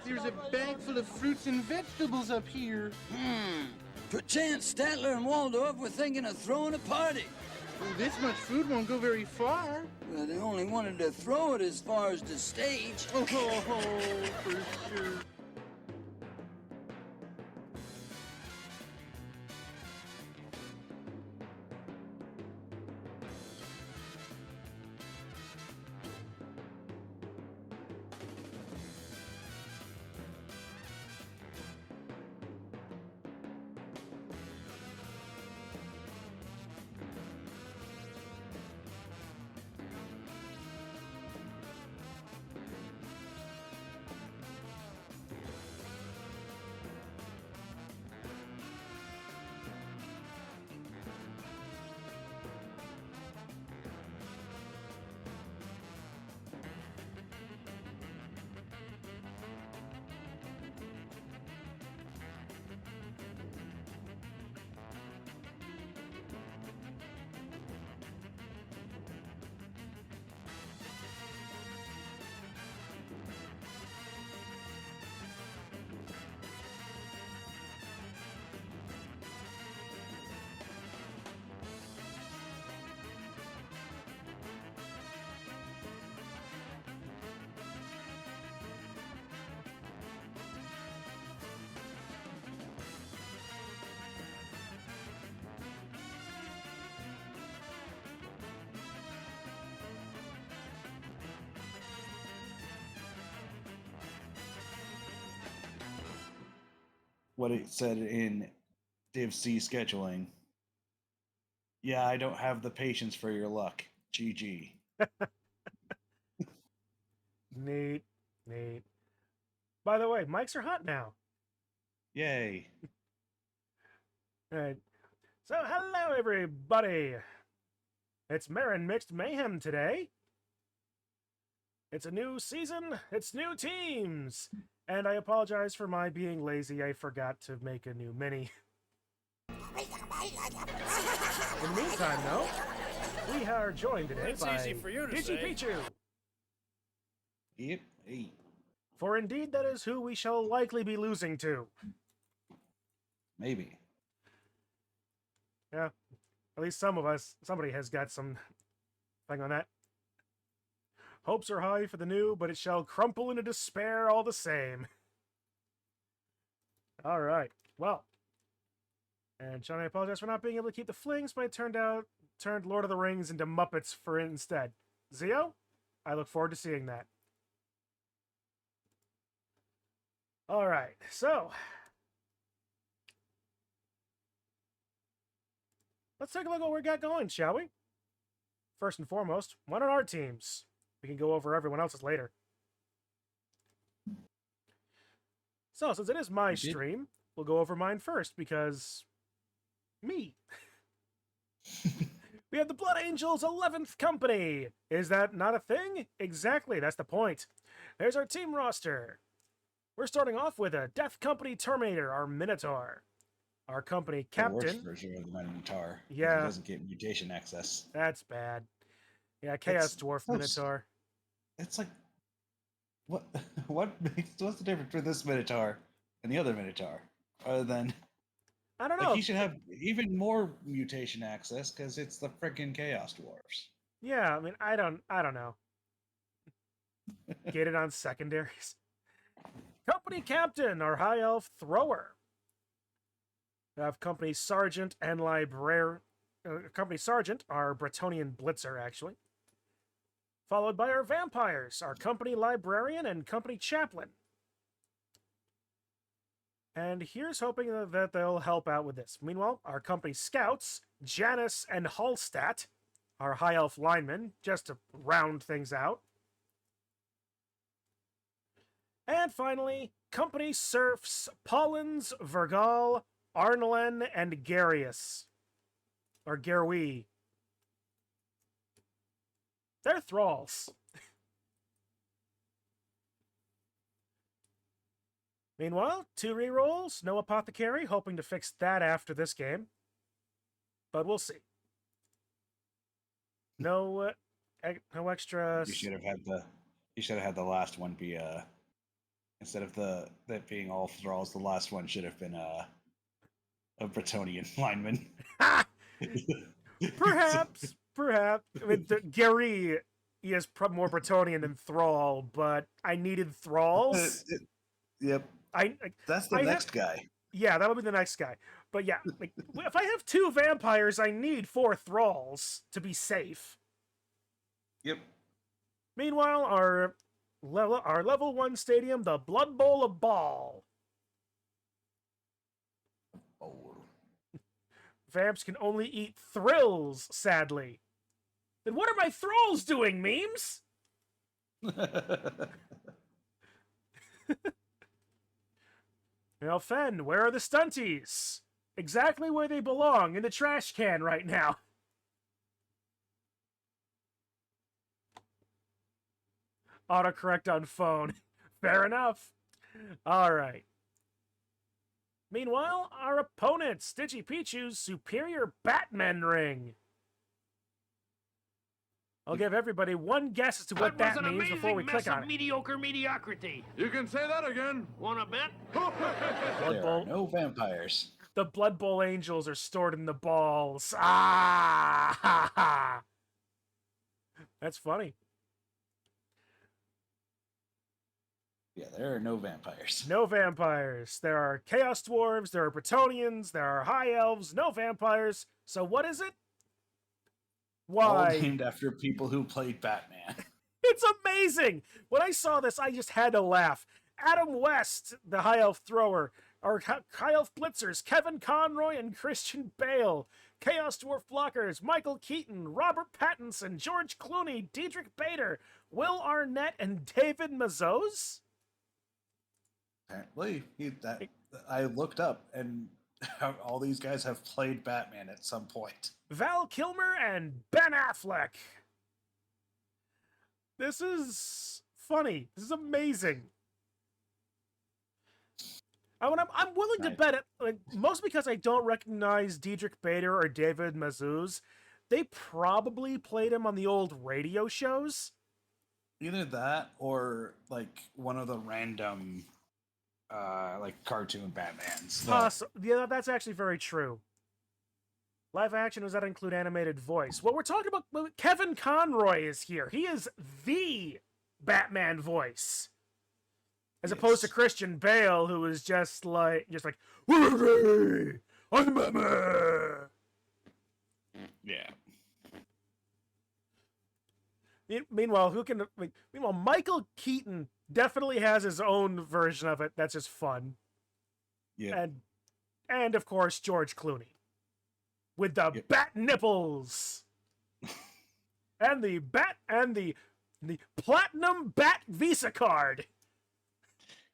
There's a bag full of fruits and vegetables up here. Perchance Statler and Waldorf were thinking of throwing a party. Well, this much food won't go very far. Well, they only wanted to throw it as far as the stage. Oh, for sure. What it said in Div C scheduling. Yeah, I don't have the patience for your luck. GG. Neat. By the way, mics are hot now. Yay. All right. So, hello, everybody. It's Marin Mixed Mayhem today. It's a new season. It's new teams. And I apologize for my being lazy. I forgot to make a new mini. In the meantime, though, we are joined today by Pichu. Yep. Hey. For indeed, that is who we shall likely be losing to. Maybe. Yeah. At least somebody has got some thing on that. Hopes are high for the new, but it shall crumple into despair all the same. All right. Well. And Sean, I apologize for not being able to keep the flings, but it turned Lord of the Rings into Muppets for instead. Zio, I look forward to seeing that. All right. So. Let's take a look at what we got going, shall we? First and foremost, one on our teams. We can go over everyone else's later. So, since it is my stream, we'll go over mine first, because... me. We have the Blood Angels 11th Company. Is that not a thing? Exactly, that's the point. There's our team roster. We're starting off with a Death Company Terminator, our Minotaur. Our company captain... The worst version of the Minotaur. Yeah. He doesn't get mutation access. That's bad. Yeah, Chaos Dwarf Minotaur. It's like, what's the difference between this Minotaur and the other Minotaur? Other than, I don't know. Like, he should have even more mutation access because it's the freaking Chaos Dwarfs. Yeah, I mean, I don't know. Get it on secondaries. Company Captain, our High Elf Thrower. We have Company Sergeant and Company Sergeant, our Bretonian Blitzer, actually. Followed by our Vampires, our Company Librarian and Company Chaplain. And here's hoping that they'll help out with this. Meanwhile, our Company Scouts, Janus and Hallstatt, our High Elf Linemen, just to round things out. And finally, Company Serfs, Pollens, Vergal, Arnelen, and Garius. Or Garwi. They're thralls. Meanwhile, 2 rerolls, no Apothecary, hoping to fix that after this game. But we'll see. No extra... You should have had the last one be Instead of that being all thralls, the last one should have been a Bretonian lineman. Perhaps. I mean, Gary is more Bretonian than Thrall, but I needed Thralls. Yep. That's the next guy. Yeah, that'll be the next guy. But yeah, like, if I have 2 vampires, I need 4 Thralls to be safe. Yep. Meanwhile, our level 1 stadium, the Blood Bowl of Ball. Oh. Vamps can only eat thrills, sadly. Then what are my thralls doing, memes? Now, Fen, where are the stunties? Exactly where they belong, in the trash can right now. Autocorrect on phone. Fair enough. All right. Meanwhile, our opponent, Stitchy Pichu's superior Batman ring. I'll give everybody one guess as to what that means before we click on it. Mediocre mediocrity. You can say that again. Wanna bet? There are no vampires. The Blood Bowl angels are stored in the balls. Ah! Ha, ha. That's funny. Yeah, there are no vampires. No vampires. There are Chaos Dwarves, there are Bretonians, there are High Elves, no vampires. So what is it? Why? All named after people who played Batman. It's amazing! When I saw this, I just had to laugh. Adam West, the High Elf thrower, our High Elf blitzers, Kevin Conroy and Christian Bale, Chaos Dwarf blockers, Michael Keaton, Robert Pattinson, George Clooney, Diedrich Bader, Will Arnett, and David Mazouz? Apparently, I looked up, and all these guys have played Batman at some point. Val Kilmer and Ben Affleck. This is funny. This is amazing. I'm willing to bet it, like, most because I don't recognize Diedrich Bader or David Mazouz. They probably played him on the old radio shows. Either that or like one of the random like cartoon Batmans. Yeah, that's actually very true. Live action, does that include animated voice? Well, we're talking about Kevin Conroy is here. He is the Batman voice. As opposed to Christian Bale, who is just like, I'm Batman! Yeah. Meanwhile, Michael Keaton definitely has his own version of it. That's just fun. Yeah. And of course, George Clooney. With the bat nipples. and the platinum bat Visa card.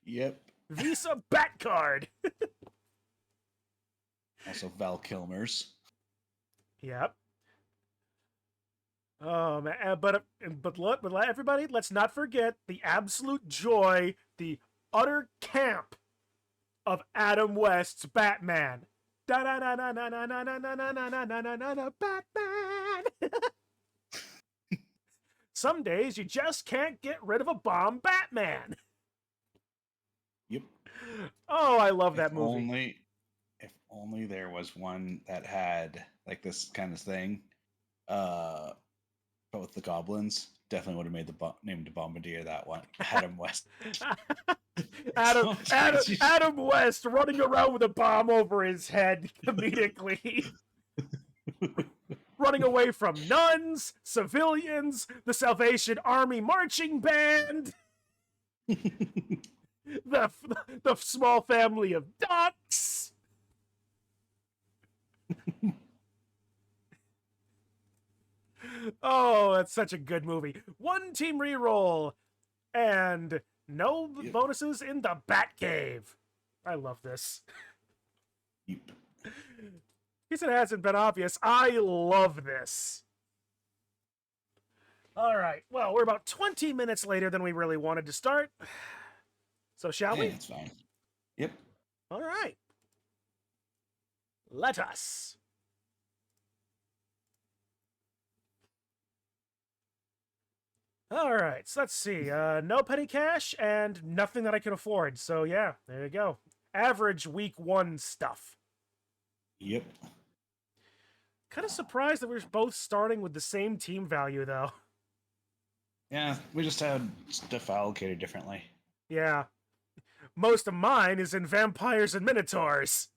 Yep. Visa bat card. Also Val Kilmer's. Yep. But everybody, let's not forget the absolute joy, the utter camp of Adam West's Batman. Batman. Some days you just can't get rid of a bomb Batman. Yep. Oh, I love that movie. If only there was one that had like this kind of thing. But with the goblins, definitely would have made named Bombardier that one. Adam West. Adam West running around with a bomb over his head comedically. Running away from nuns, civilians, the Salvation Army marching band, the small family of ducks. Oh, that's such a good movie. One team reroll and no bonuses in the Batcave. I love this. Yep. In case it hasn't been obvious, I love this. All right. Well, we're about 20 minutes later than we really wanted to start. So shall we? It's fine. Yep. All right. Let us. All right, so let's see. No petty cash and nothing that I can afford. So yeah, there you go. Average week 1 stuff. Yep. Kind of surprised that we're both starting with the same team value, though. Yeah, we just had stuff allocated differently. Yeah. Most of mine is in vampires and minotaurs,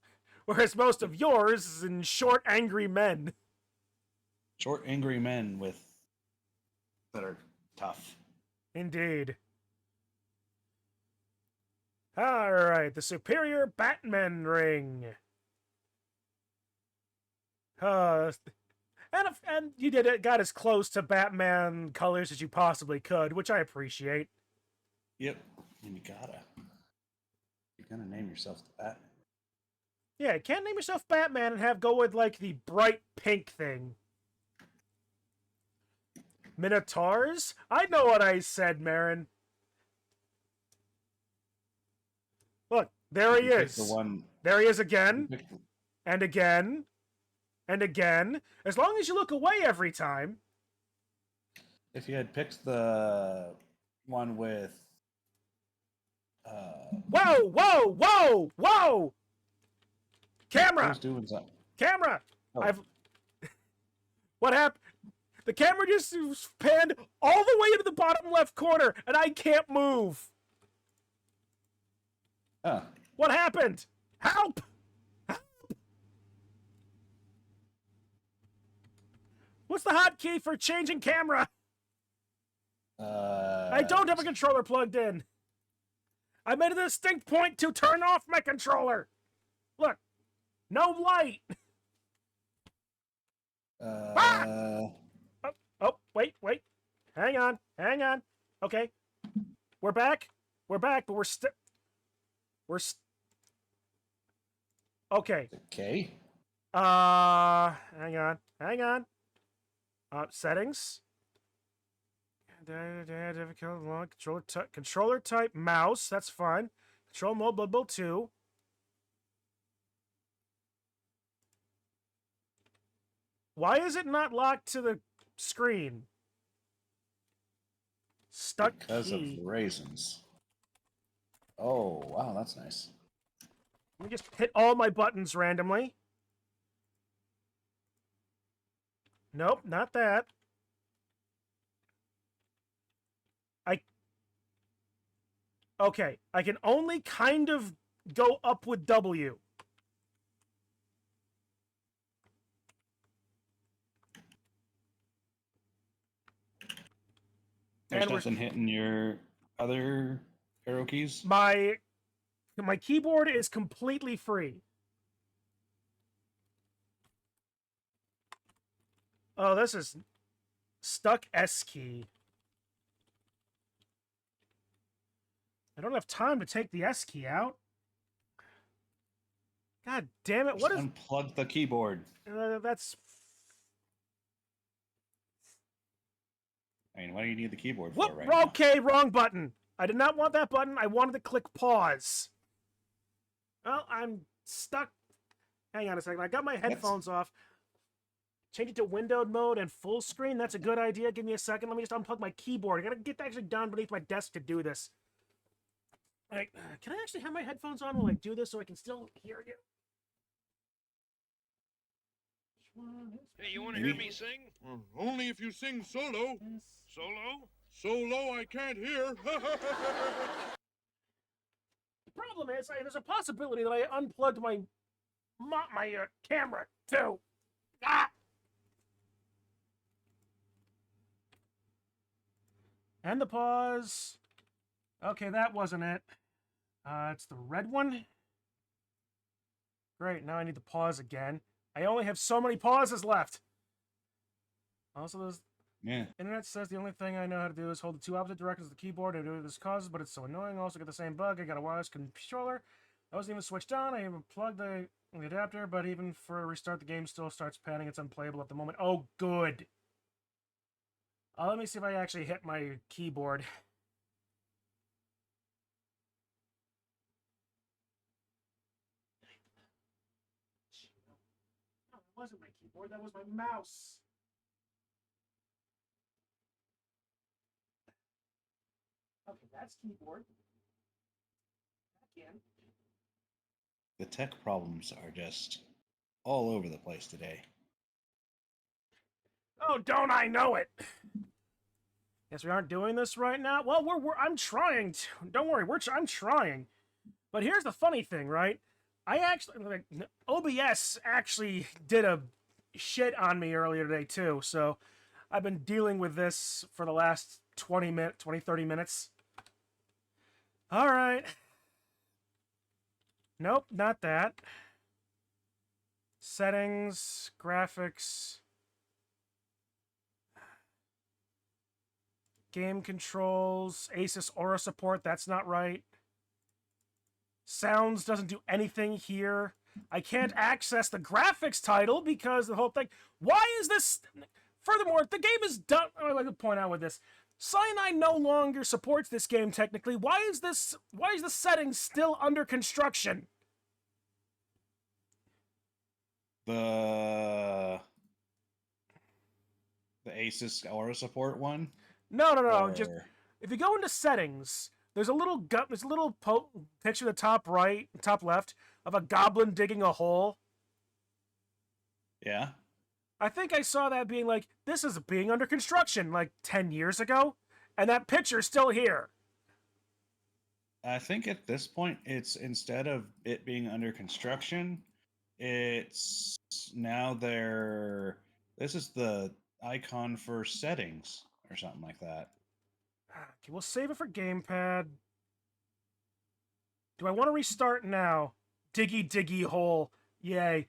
whereas most of yours is in short, angry men. Short, angry men with that are tough. Indeed. All right, the superior Batman ring. And you did it, got as close to Batman colors as you possibly could, which I appreciate. Yep. And you're gonna name yourself the Batman. Yeah, you can't name yourself Batman and have go with like the bright pink thing. Minotaurs? I know what I said, Marin. Look, there he is. There he is again, and again, and again. As long as you look away every time. If you had picked the one with Whoa, whoa, whoa, whoa! Camera! who's doing something? Camera! Oh. What happened? The camera just panned all the way into the bottom left corner, and I can't move. Oh. What happened? Help! Help! What's the hotkey for changing camera? I don't have a controller plugged in. I made a distinct point to turn off my controller. Look, no light. Oh, wait. Hang on. Okay. We're back, but okay. Okay. Hang on. Settings. Controller type mouse. That's fine. Control mode Blood Bowl 2. Why is it not locked to the screen? Stuck because key. of raisins. Oh, wow, that's nice. Let me just hit all my buttons randomly. Nope, not that. Okay, I can only kind of go up with W. There's nothing hitting your other arrow keys? My keyboard is completely free. Oh, this is stuck S key. I don't have time to take the S key out. God damn it! What is? Unplug the keyboard. That's. I mean, what do you need the keyboard for right now? Okay, wrong button. I did not want that button. I wanted to click pause. Well, I'm stuck. Hang on a second. I got my headphones off. Change it to windowed mode and full screen. That's a good idea. Give me a second. Let me just unplug my keyboard. I gotta get actually down beneath my desk to do this. Like, can I actually have my headphones on while I do this so I can still hear you? Hey, you want to hear me sing? Only if you sing solo. Solo? Solo, I can't hear. The problem is, there's a possibility that I unplugged my camera too. Ah! And the pause. Okay, that wasn't it. It's the red one. Great, now I need to pause again. I only have so many pauses left. Also, there's... Yeah. Internet says the only thing I know how to do is hold the two opposite directions of the keyboard and do what this causes, but it's so annoying. Also, get the same bug. I got a wireless controller. I wasn't even switched on. I even plugged the adapter, but even for a restart, the game still starts panning. It's unplayable at the moment. Oh, good. Let me see if I actually hit my keyboard. No, that wasn't my keyboard. That was my mouse. Okay, that's keyboard. Again. The tech problems are just all over the place today. Oh, don't I know it? Guess we aren't doing this right now. Well, I'm trying to. Don't worry, I'm trying. But here's the funny thing, right? I actually OBS actually did a shit on me earlier today too. So I've been dealing with this for the last 30 minutes. All right. Nope, not that. Settings, graphics, game controls, Asus Aura support, that's not right. Sounds doesn't do anything here. I can't access the graphics title because the whole thing. Why is this? Furthermore, the game is done. I'd like to point out with this. Cyanide no longer supports this game technically. Why is the setting still under construction? The Asus Aura support one? No. Or... Just if you go into settings, there's a little picture at the top right, top left of a goblin digging a hole. Yeah. I think I saw that being like, this is being under construction like 10 years ago, and that picture's still here. I think at this point, it's instead of it being under construction, it's now this is the icon for settings or something like that. Okay, we'll save it for gamepad. Do I want to restart now? Diggy hole. Yay.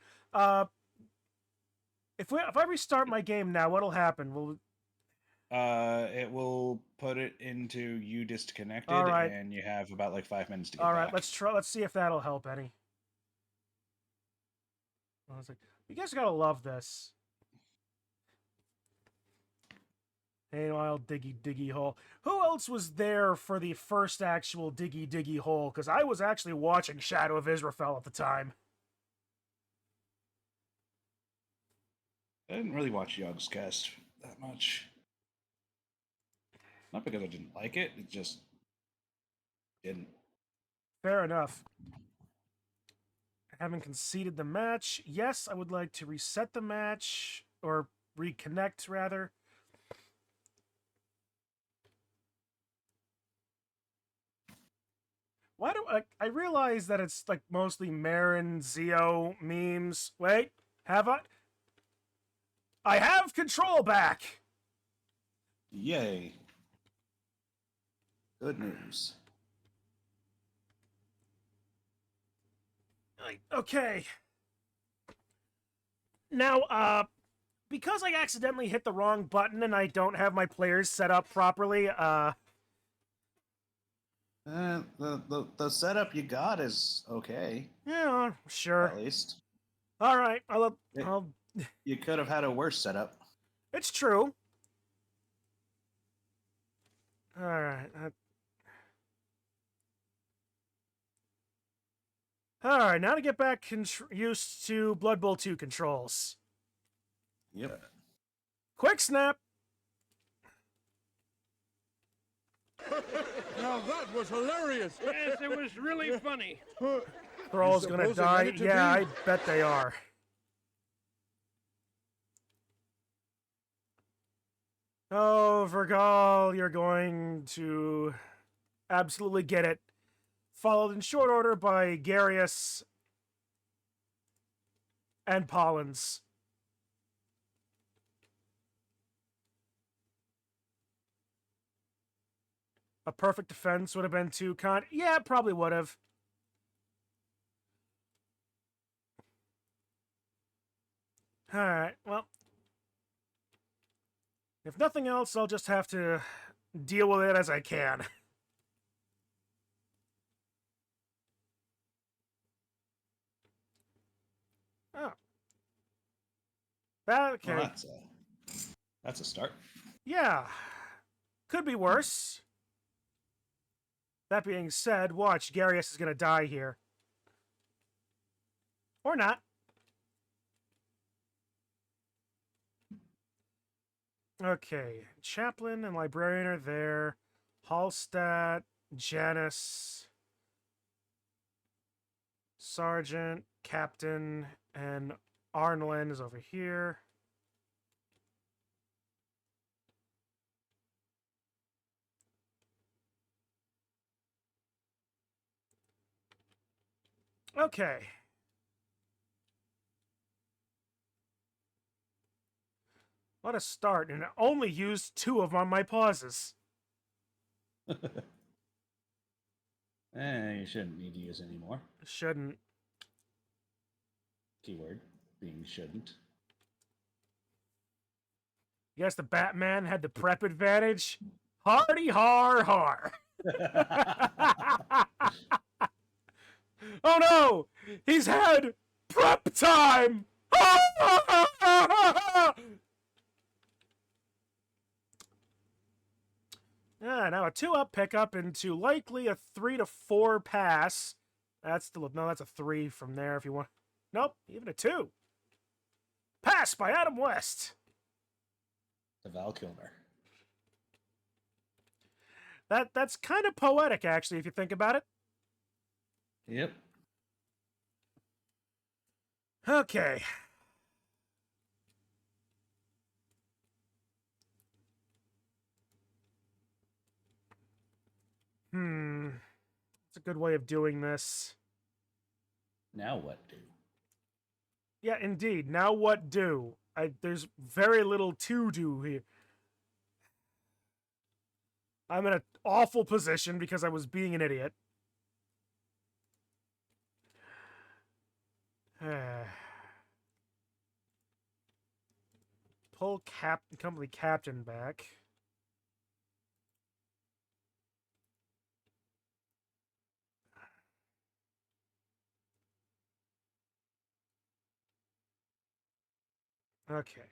If I restart my game now, what'll happen? It will put it into you disconnected, right. and you have about like 5 minutes to get All right, back. let's try. Let's see if that'll help any. I was like, you guys gotta love this. Hey, wild diggy hole. Who else was there for the first actual diggy hole? Because I was actually watching Shadow of Israfel at the time. I didn't really watch Yogg's cast that much. Not because I didn't like it, it just didn't. Fair enough. Having conceded the match, yes, I would like to reset the match, or reconnect, rather. Why do I realize that it's like mostly Marin, Zio memes. Wait, have I have control back! Yay. Good news. Okay. Now, because I accidentally hit the wrong button and I don't have my players set up properly, The setup you got is okay. yeah, sure. At least. All right, You could have had a worse setup. It's true. All right. All right, now to get back used to Blood Bowl 2 controls. Yep. Quick snap. Now that was hilarious. Yes, it was really funny. Thrall's gonna suppose they die. meant it to Yeah, be? I bet they are. Oh, Vergal, you're going to absolutely get it. Followed in short order by Garius and Pollens. A perfect defense would have been too yeah, probably would have. Alright, well. If nothing else, I'll just have to deal with it as I can. Oh. Okay. Well, that's a start. Yeah. Could be worse. That being said, watch, Garius is gonna die here. Or not. Okay, Chaplain and Librarian are there. Hallstatt, Janus, Sergeant, Captain, and Arnlin is over here. Okay. What a start, and I only used 2 of my pauses. You shouldn't need to use anymore. Shouldn't. Keyword being shouldn't. Guess the Batman had the prep advantage. Hardy har har. Oh no! He's had prep time! Now a 2-up pickup into likely a 3 to 4 pass. That's still no, that's a 3 from there if you want. Nope, even a 2. Pass by Adam West. The Val Kilmer. That's kind of poetic, actually, if you think about it. Yep. Okay. It's a good way of doing this. Now what do? Yeah, indeed. Now what do? There's very little to do here. I'm in an awful position because I was being an idiot. Pull company captain back. Okay.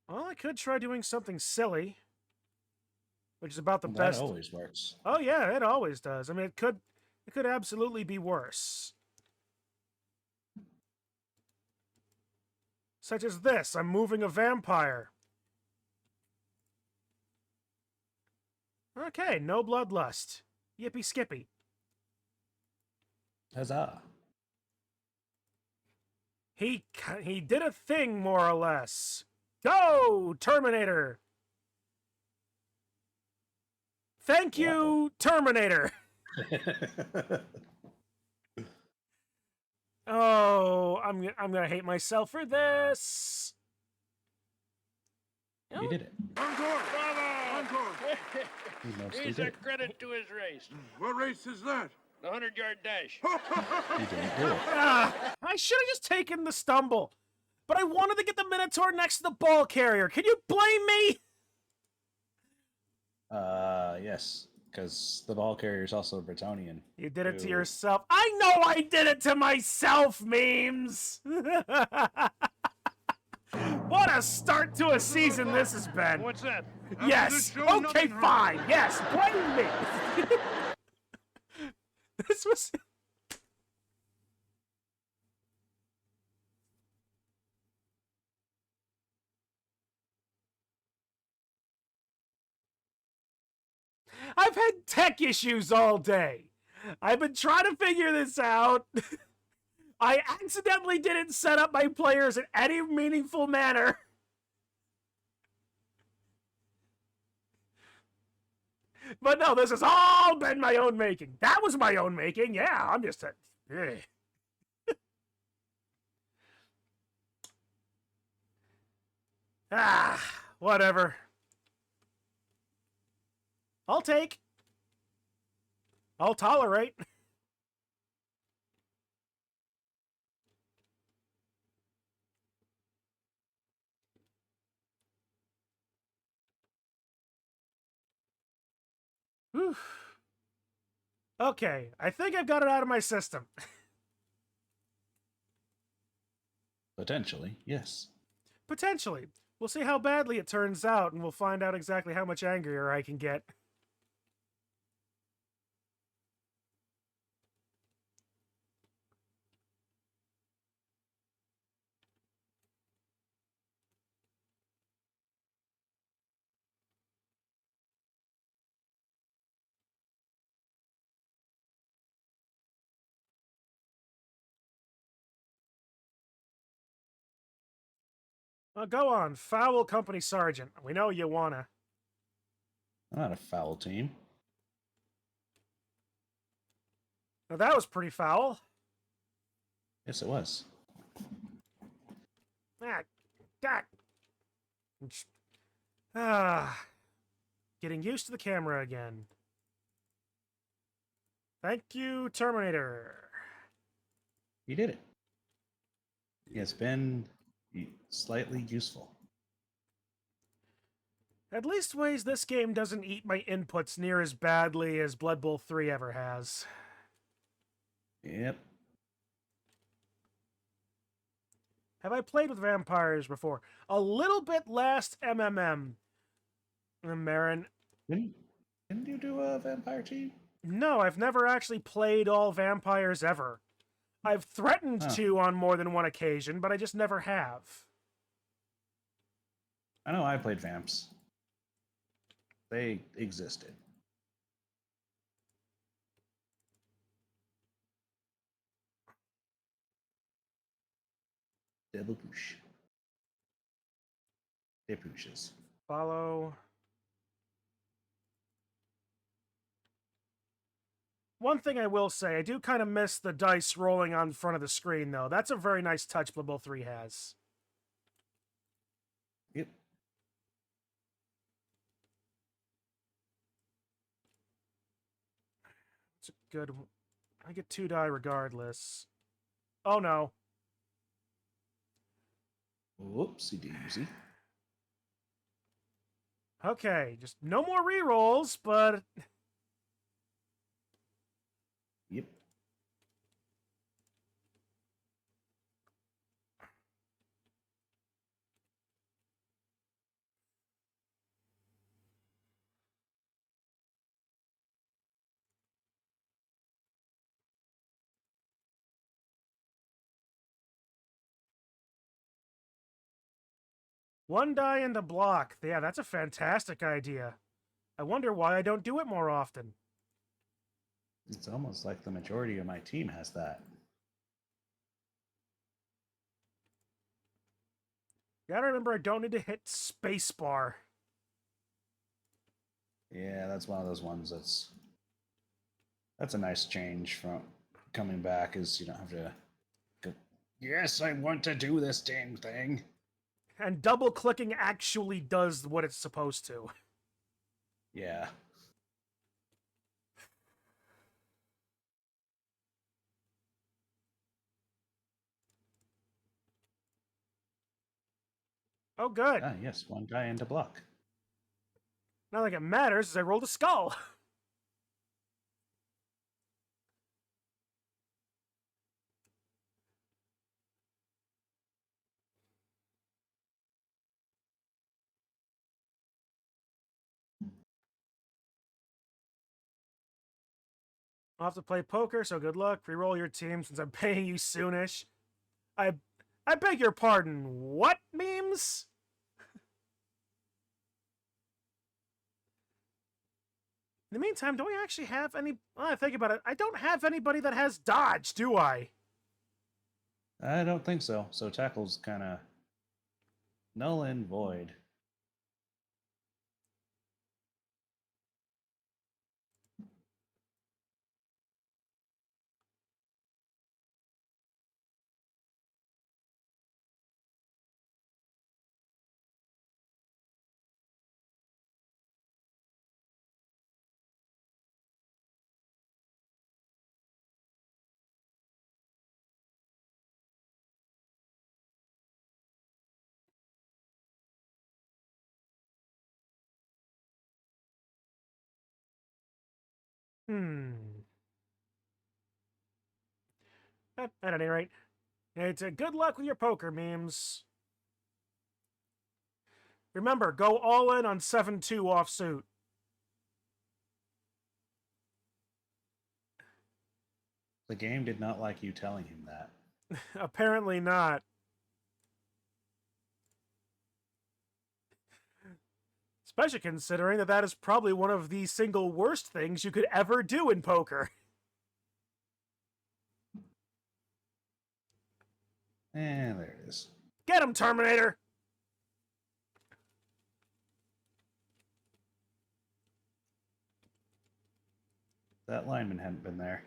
Well, I could try doing something silly, which is about the best. That always works. Oh yeah, it always does. I mean, it could absolutely be worse. Such as this, I'm moving a vampire. Okay, no bloodlust. Yippee skippy. Huzzah. He did a thing, more or less. Go, Terminator! Thank you, Terminator! Oh, I'm gonna hate myself for this. You did it. Encore! Bravo! Encore! You mostly He's did a it. credit to his race. What race is that? The 100-yard dash. You didn't do it. I should have just taken the stumble. But I wanted to get the Minotaur next to the ball carrier. Can you blame me? Yes. Because the ball carrier is also a Bretonian. You did it to Ew. yourself. I know I did it to myself, memes. What a start to a season this has been. What's that? Yes. show, Okay, nothing wrong. fine. Yes, blame me. This was... I've had tech issues all day. I've been trying to figure this out. I accidentally didn't set up my players in any meaningful manner. But no, this has all been my own making. That was my own making. Yeah, I'm just a... Whatever. I'll take. I'll tolerate. Whew. Okay, I think I've got it out of my system. Potentially, yes. Potentially. We'll see how badly it turns out, and we'll find out exactly how much angrier I can get. Go on, foul company sergeant. We know you wanna. I'm not a foul team. Now that was pretty foul. Yes, it was. Ah, God. Ah, getting used to the camera again. Thank you, Terminator. You did it. It's been slightly useful. At least ways this game doesn't eat my inputs near as badly as Blood Bowl 3 ever has. Yep. Have I played with vampires before? A little bit last MMM. Marin. Didn't you do a vampire team? No, I've never actually played all vampires ever. I've threatened to on more than one occasion, but I just never have. I know I played vamps. They existed. Double push. They pushes. Follow. One thing I will say, I do kind of miss the dice rolling on front of the screen, though. That's a very nice touch Blood Bowl 3 has. Yep. It's a good one. I get 2 die regardless. Oh no. Whoopsie daisy. Okay, just no more rerolls, but Yep. one die and a block. Yeah, that's a fantastic idea. I wonder why I don't do it more often. It's almost like the majority of my team has that. Gotta remember I don't need to hit spacebar. Yeah, that's one of those ones that's a nice change from coming back, is you don't have to go, yes, I want to do this damn thing. And double clicking actually does what it's supposed to. Yeah. Oh, good. Ah, yes, one guy into block. Not like it matters, as I rolled a skull. I'll have to play poker, so good luck. Reroll your team since I'm paying you soonish. I beg your pardon. What memes? In the meantime, don't we actually have any... Well, I think about it. I don't have anybody that has dodge, do I? I don't think so. So tackle's kind of null and void. At any rate, it's a good luck with your poker memes. Remember, go all in on 7-2 offsuit. The game did not like you telling him that. Apparently not. Especially considering that is probably one of the single worst things you could ever do in poker. And there it is. Get him, Terminator! That lineman hadn't been there.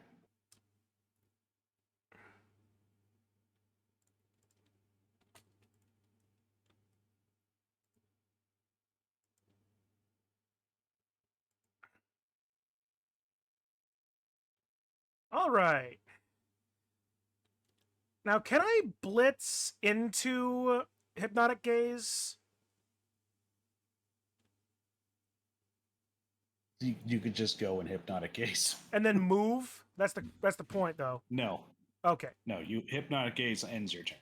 All right. Now, can I blitz into Hypnotic Gaze? You could just go in Hypnotic Gaze. And then move? That's the point, though. No. Okay. No, you Hypnotic Gaze ends your turn.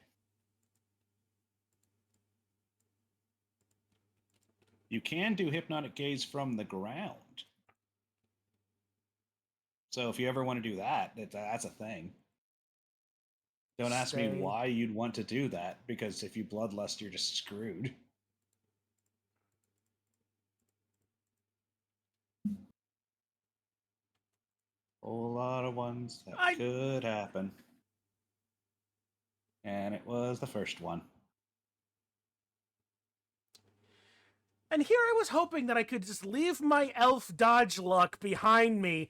You can do Hypnotic Gaze from the ground. So if you ever want to do that, that's a thing. Don't ask me why you'd want to do that, because if you Bloodlust, you're just screwed. Whole lot of ones that could happen. And it was the first one. And here I was hoping that I could just leave my elf dodge luck behind me,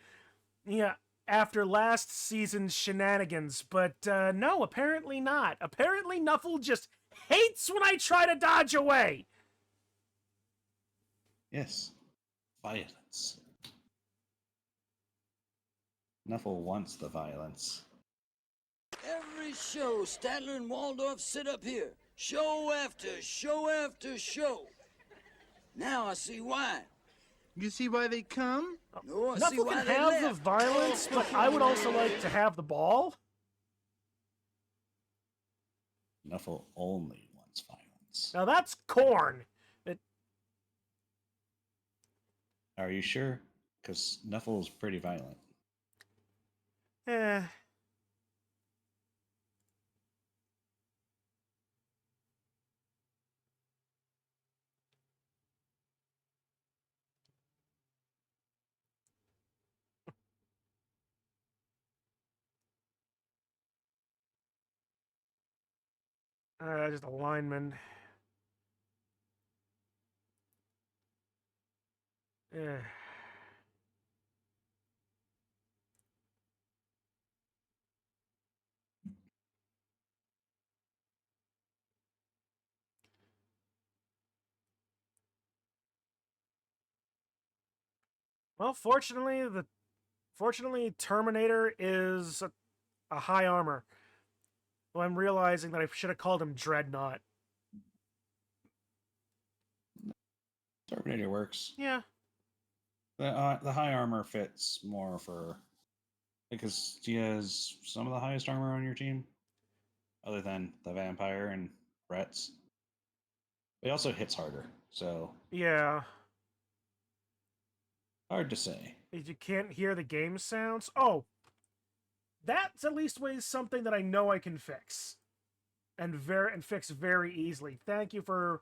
yeah, after last season's shenanigans, but no, apparently not. Apparently Nuffle just hates when I try to dodge away. Yes. Violence. Nuffle wants the violence. Every show, Statler and Waldorf sit up here. Show after show after show. Now I see why. You see why they come? No, I see Nuffle why can they have the left. violence, but I would also like to have the ball. Nuffle only wants violence. Now that's corn. Are you sure? Because Nuffle's pretty violent. Eh. Just a lineman. Eh. Well, fortunately, Terminator is a high armor. Well, I'm realizing that I should have called him Dreadnought. Terminator works. Yeah. The high armor fits more for... Because he has some of the highest armor on your team. Other than the Vampire and Rets. He also hits harder, so... Yeah. Hard to say. You can't hear the game sounds? Oh! That's at least ways something that I know I can fix. And fix very easily. Thank you for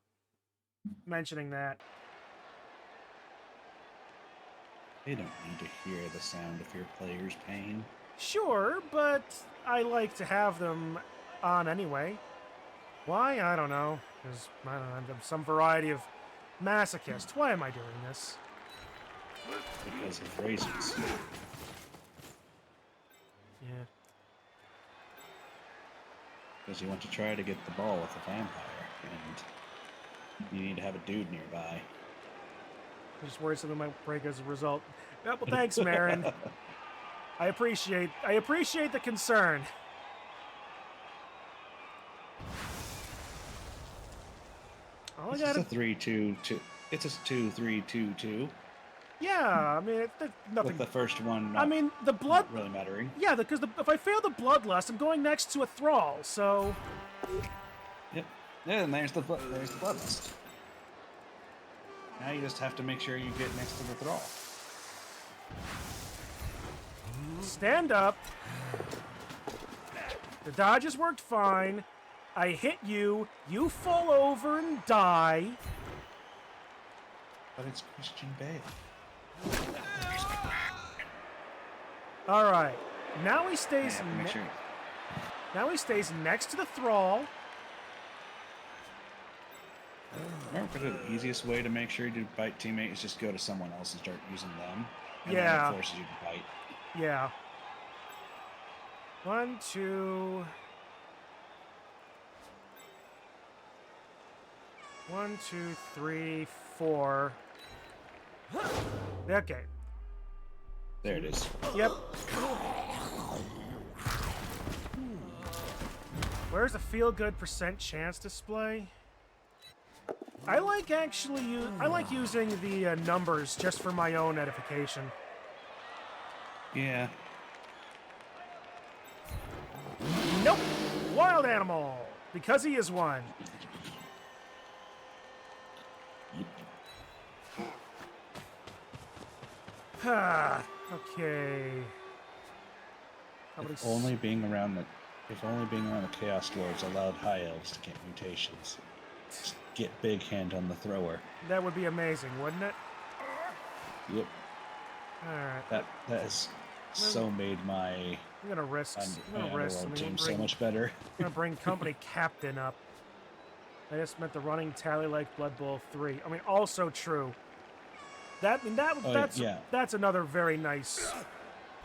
mentioning that. They don't need to hear the sound of your player's pain. Sure, but I like to have them on anyway. Why? I don't know. Because I'm some variety of masochist. Why am I doing this? Because of raisins. Yeah. Because you want to try to get the ball with the vampire, and you need to have a dude nearby. I'm just worried something might break as a result. Well, thanks, Marin. I appreciate the concern. It's a 3-2-2. It's a 2-3-2-2. Yeah, I mean, nothing. With the first one, the blood not really mattering. Yeah, because if I fail the bloodlust, I'm going next to a thrall. So. Yep. Yeah, and there's the bloodlust. Now you just have to make sure you get next to the thrall. Stand up. The dodges worked fine. I hit you. You fall over and die. But it's Christian Bale. All right. Now he stays. Sure. Now he stays next to the thrall. Remember, the easiest way to make sure you do bite teammate is just go to someone else and start using them. And Yeah. then it forces you to bite. Yeah. 1, 2. 1, 2, 3, 4. Okay. There it is. Yep. Where's the feel-good % chance display? I like using the numbers just for my own edification. Yeah. Nope. Wild animal, because he is one. Okay. If only being around the Chaos Dwarves allowed High Elves to get mutations. Just get Big Hand on the thrower. That would be amazing, wouldn't it? Yep. Alright. That has so made my I'm gonna risk. team so much better. I'm gonna bring Company Captain up. I just meant the running tally like Blood Bowl 3. I mean, also true. That's another very nice.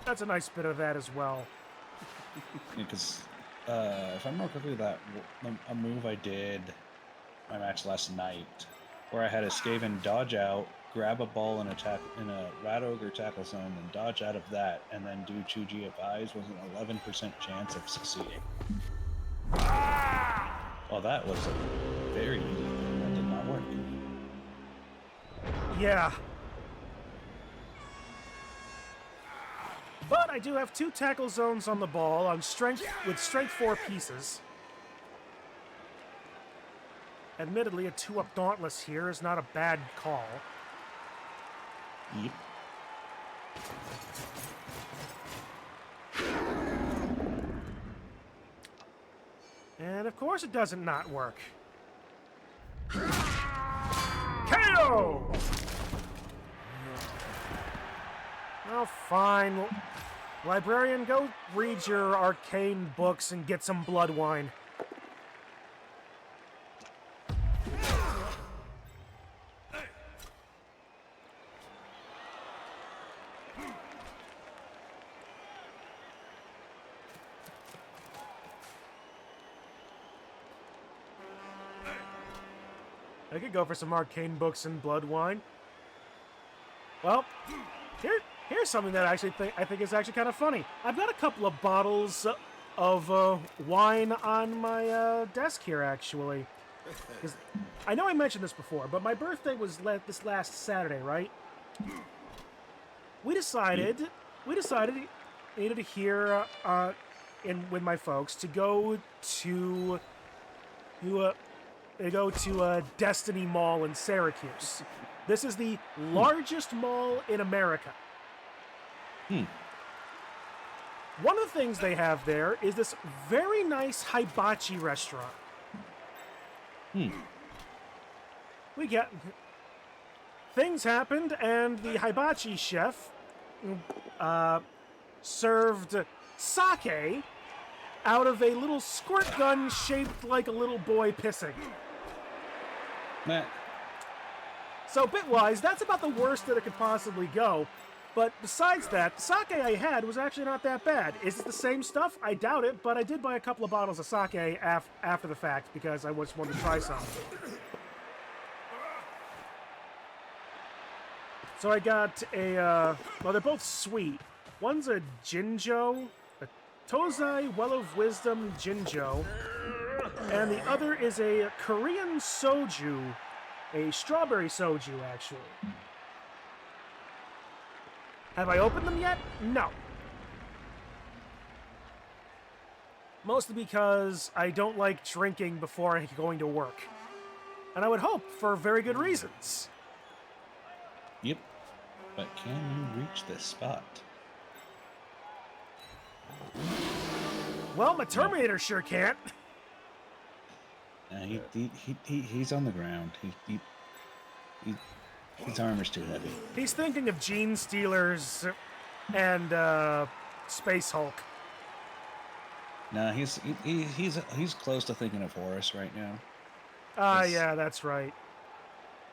That's a nice bit of that as well. Because if I remember correctly, a move I did my match last night, where I had a Skaven dodge out, grab a ball in a Rat Ogre tackle zone, and dodge out of that, and then do 2 GFIs was an 11% chance of succeeding. Well, that was a very easy thing. That did not work. Yeah. But I do have 2 tackle zones on the ball on strength 4 pieces. Admittedly, a 2-up Dauntless here is not a bad call. Yep. And of course it doesn't not work. KO! Oh, fine. Librarian, go read your arcane books and get some blood wine. I could go for some arcane books and blood wine. Well, here's something that I think is actually kind of funny. I've got a couple of bottles of wine on my desk here, actually. 'Cause I know I mentioned this before, but my birthday was this last Saturday, right? We decided I needed to hear with my folks to go to Destiny Mall in Syracuse. This is the largest mall in America. One of the things they have there is this very nice hibachi restaurant. Things happened, and the hibachi chef served sake out of a little squirt gun shaped like a little boy pissing. Nah. So bitwise, that's about the worst that it could possibly go. But besides that, the sake I had was actually not that bad. Is it the same stuff? I doubt it, but I did buy a couple of bottles of sake after the fact because I just wanted to try some. So I got well, they're both sweet. One's a Jinjo, a Tozai Well of Wisdom Jinjo, and the other is a Korean soju, a strawberry soju, actually. Have I opened them yet? No. Mostly because I don't like drinking before going to work. And I would hope for very good reasons. Yep. But can you reach this spot? Well, my Terminator sure can't. He's on the ground. His armor's too heavy. He's thinking of Gene Stealers and Space Hulk. No, he's close to thinking of Horus right now. Yeah, that's right.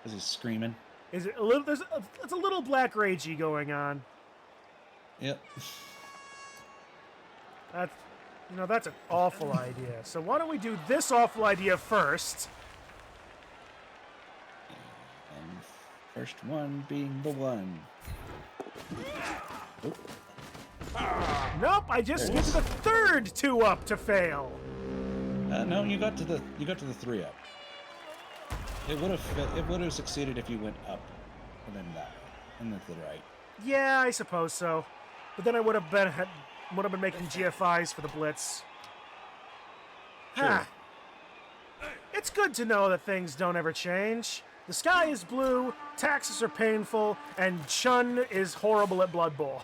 Because he's screaming. Is it a little? It's a little black ragey going on. Yep. That's an awful idea. So why don't we do this awful idea first? And first one being the one. Oop. Nope, I just get to the third 2-up to fail. No, you got to the 3-up. It would have succeeded if you went up and then that way and then to the right. Yeah, I suppose so. But then I would have been making GFIs for the blitz. Sure. It's good to know that things don't ever change. The sky is blue, taxes are painful, and Chun is horrible at Blood Bowl.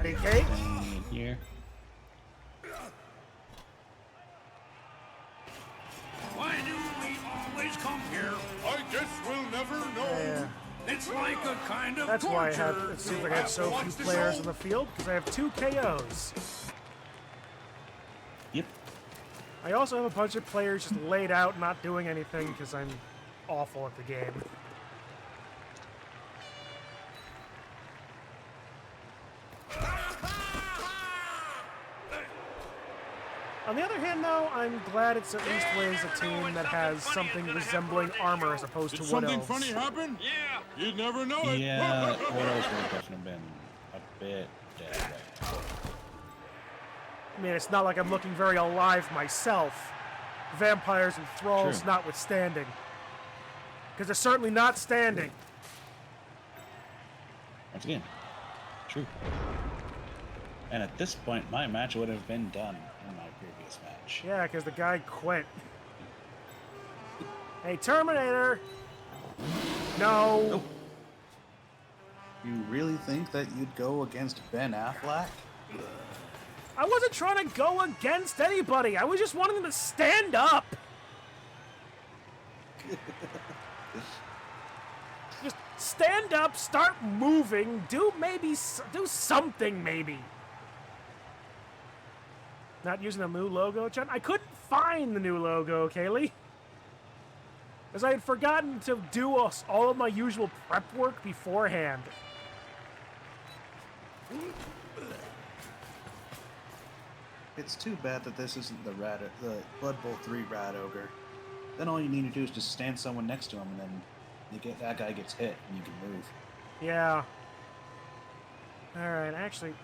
Patty cake. In here. Why do we always come here? I guess we'll never know. Yeah. It's like a kind of That's why torture. it seems like I have so few players on the field, because I have 2 KOs. Yep. I also have a bunch of players just laid out not doing anything because I'm awful at the game. On the other hand, though, I'm glad it's at least ways a team that has something resembling armor as opposed to Did wood something elves. funny happen? Yeah. You'd never know it. Yeah, what else would have definitely been a bit dead. I mean, it's not like I'm looking very alive myself, vampires and thralls True. notwithstanding. Because they're certainly not standing. Once again, true. And at this point, my match would have been done in my previous match. Yeah, because the guy quit. Hey, Terminator! No! Nope. You really think that you'd go against Ben Affleck? I wasn't trying to go against anybody. I was just wanting them to stand up. Just stand up, start moving, do something maybe. Not using the new logo, John. I couldn't find the new logo, Kaylee. As I had forgotten to do all of my usual prep work beforehand. It's too bad that this isn't the Blood Bowl 3 Rat Ogre. Then all you need to do is just stand someone next to him, and then that guy gets hit, and you can move. Yeah. All right, actually,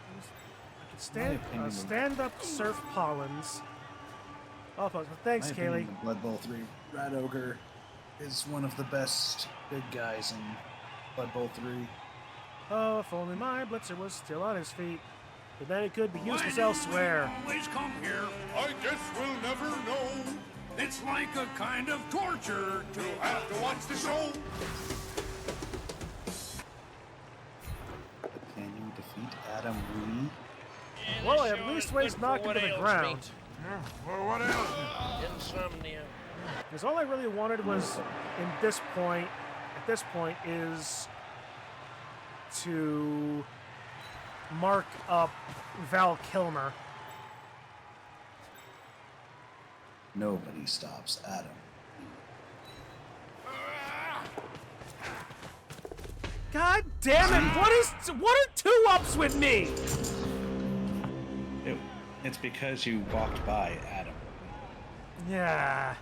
I can stand up Surf Pollens. Oh, thanks, My Kaylee. opinion, the Blood Bowl 3 Rat Ogre is one of the best big guys in Blood Bowl 3. Oh, if only my Blitzer was still on his feet. But then it could be Why useless do elsewhere. we always come here? I guess we'll never know. It's like a kind of torture to You'll have to watch the show. Can you defeat Adam Lee? Well, at least ways knocked him to the ground. Well, what else? Insomnia. Because all I really wanted was, at this point, is to mark up Val Kilmer. Nobody stops Adam. God damn it! What are 2-ups with me? It's because you walked by Adam. Yeah.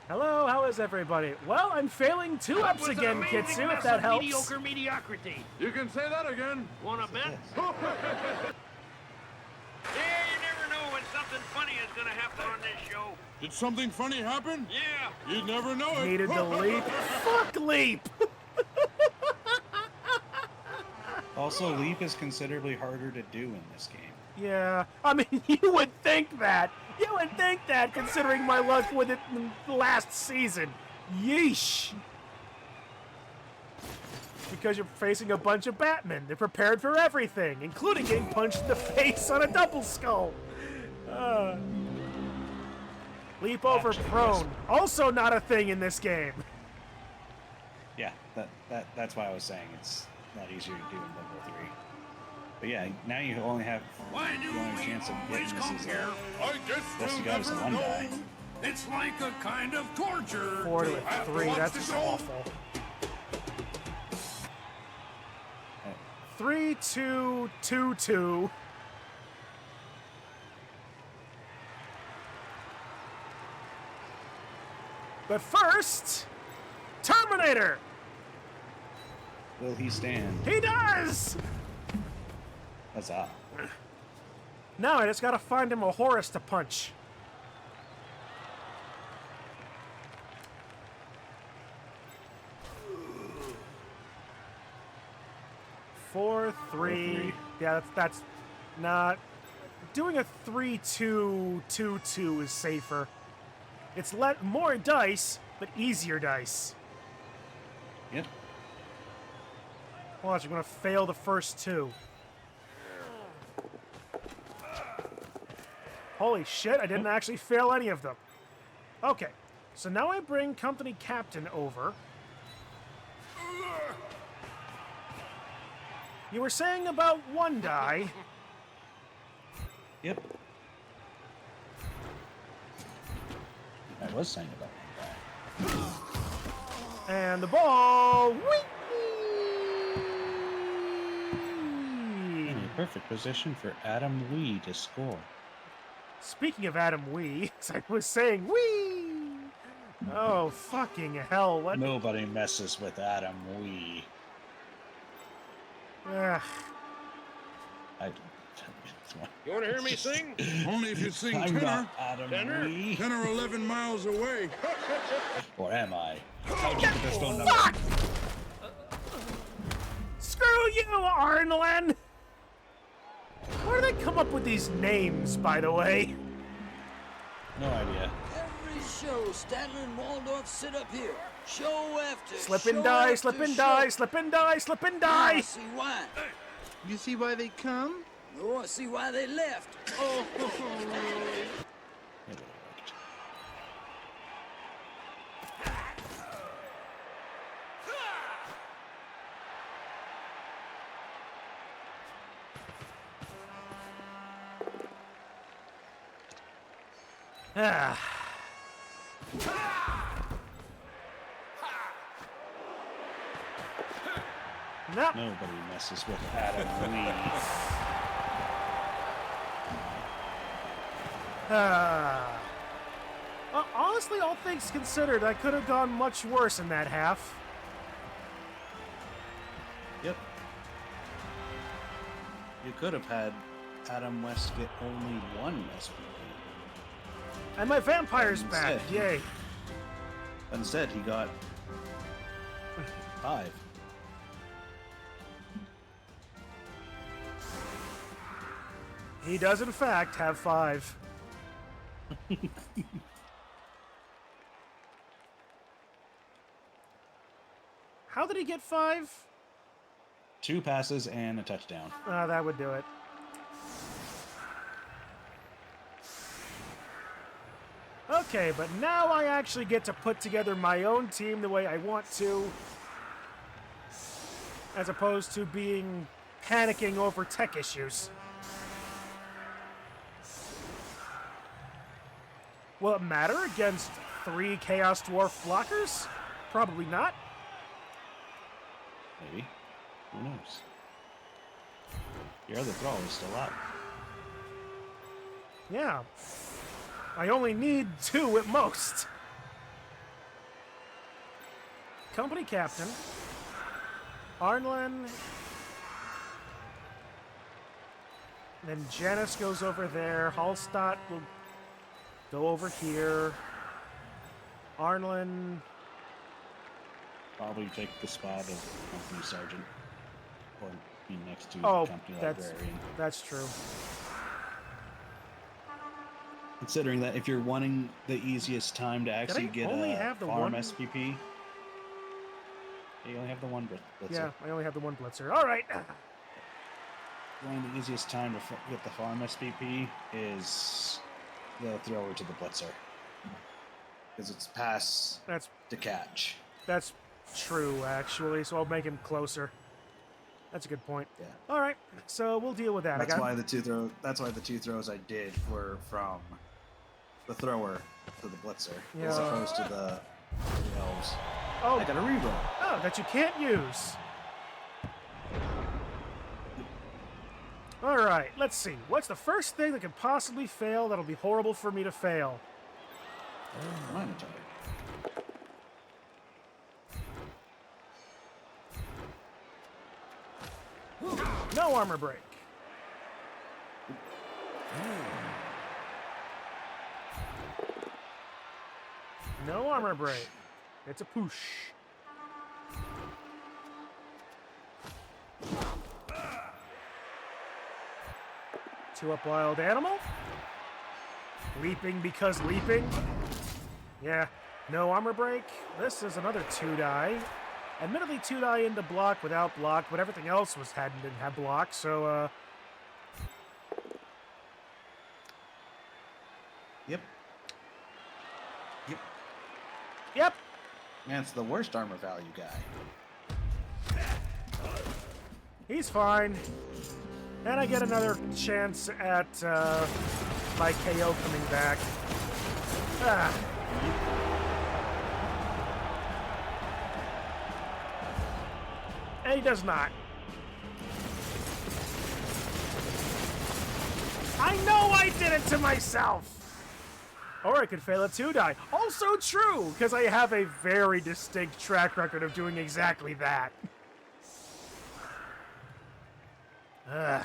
Hello, how is everybody? Well, I'm failing 2-ups again, Kitsu, if that helps. Mediocre mediocrity. You can say that again. Want to bet? Yes. Yeah, you never know when something funny is going to happen on this show. Did something funny happen? Yeah. You'd never know it. Needed to leap. Fuck leap! Also, Leap is considerably harder to do in this game. Yeah, I mean, you would think that. You would think that, considering my luck with it in the last season. Yeesh. because you're facing a bunch of Batmen. They're prepared for everything, including getting punched in the face on a double skull. Leap over Actually, prone. Also not a thing in this game. Yeah, that's why I was saying it's not easier to do in level 3. But yeah, now you only have Why do the only we chance of always getting come this is here? I guess Best you we'll got is a never one know. die. It's like a kind of torture. 4 to have 3, watch that's the just show. awful. 3, 2, 2, 2. But first, Terminator! Will he stand? He does! Huzzah. Now I just gotta find him a Horus to punch. Four, three. Yeah, that's not... Doing a 3-2-2-2 is safer. It's more dice, but easier dice. Yep. Watch, I'm gonna fail the first 2. Holy shit, I didn't actually fail any of them. Okay, so now I bring Company Captain over. You were saying about 1 die. Yep. I was saying about that. And the ball. In a perfect position for Adam Wee to score. Speaking of Adam Wee, I was saying Wee. Oh, fucking hell. What? Nobody messes with Adam Wee. Ugh. You want to hear me sing? Only if you sing I'm tenor. not Adam Tenor? Wee. 10 or 11 miles away. Or am I? How'd you get this phone number? Fuck! Screw you, Arnlin! Where do they come up with these names, by the way? No idea. Every show, Statler and Waldorf sit up here. Show after Slip show and die, after slip and show. die, slip and die, slip and Now I die! see why. You see why they come? No, I see why they left. Oh, It would've worked. Ah. No. Nobody messes with Adam Wee. Well, honestly, all things considered, I could have gone much worse in that half. Yep. You could have had Adam West get only 1 SPP. And my vampire's back. Instead. Yay. Instead, he got 5. He does, in fact, have 5. How did he get 5? 2 passes and a touchdown. That would do it. Okay, but now I actually get to put together my own team the way I want to, as opposed to panicking over tech issues. Will it matter against 3 Chaos Dwarf blockers? Probably not. Maybe. Who knows? Your other brawl is still out. Yeah. I only need 2 at most. Company Captain. Arnlin. Then Janice goes over there. Hallstatt will go over here. Arnlin. Probably take the spot of company sergeant. Or be next to Oh, company that's librarian. true. Considering that if you're wanting the easiest time to actually get only a have the farm one? SPP, You only have the one blitzer. Yeah, I only have the one blitzer. All right. One of the easiest time to get the farm SPP is the thrower to the blitzer. Because it's pass That's to catch. That's true, actually, so I'll make him closer. That's a good point. Yeah. All right, so we'll deal with that. That's why the two throws I did were from the thrower to the blitzer, as Yeah. opposed to the elves. Oh, I got a reroll. oh, that you can't use. All right, let's see. What's the first thing that could possibly fail that'll be horrible for me to fail? Minotaur. No armor break. No armor break. It's a push. Two up wild animal. Leaping because leaping. Yeah, no armor break. This is another 2-die. Admittedly, 2-die into block without block, but everything else didn't have block, so Yep. Yep. yep. That's the worst armor value guy. He's fine. And I get another chance at my KO coming back. Ah. And he does not. I know I did it to myself! Or I could fail a 2-die. Also true, because I have a very distinct track record of doing exactly that. Ugh.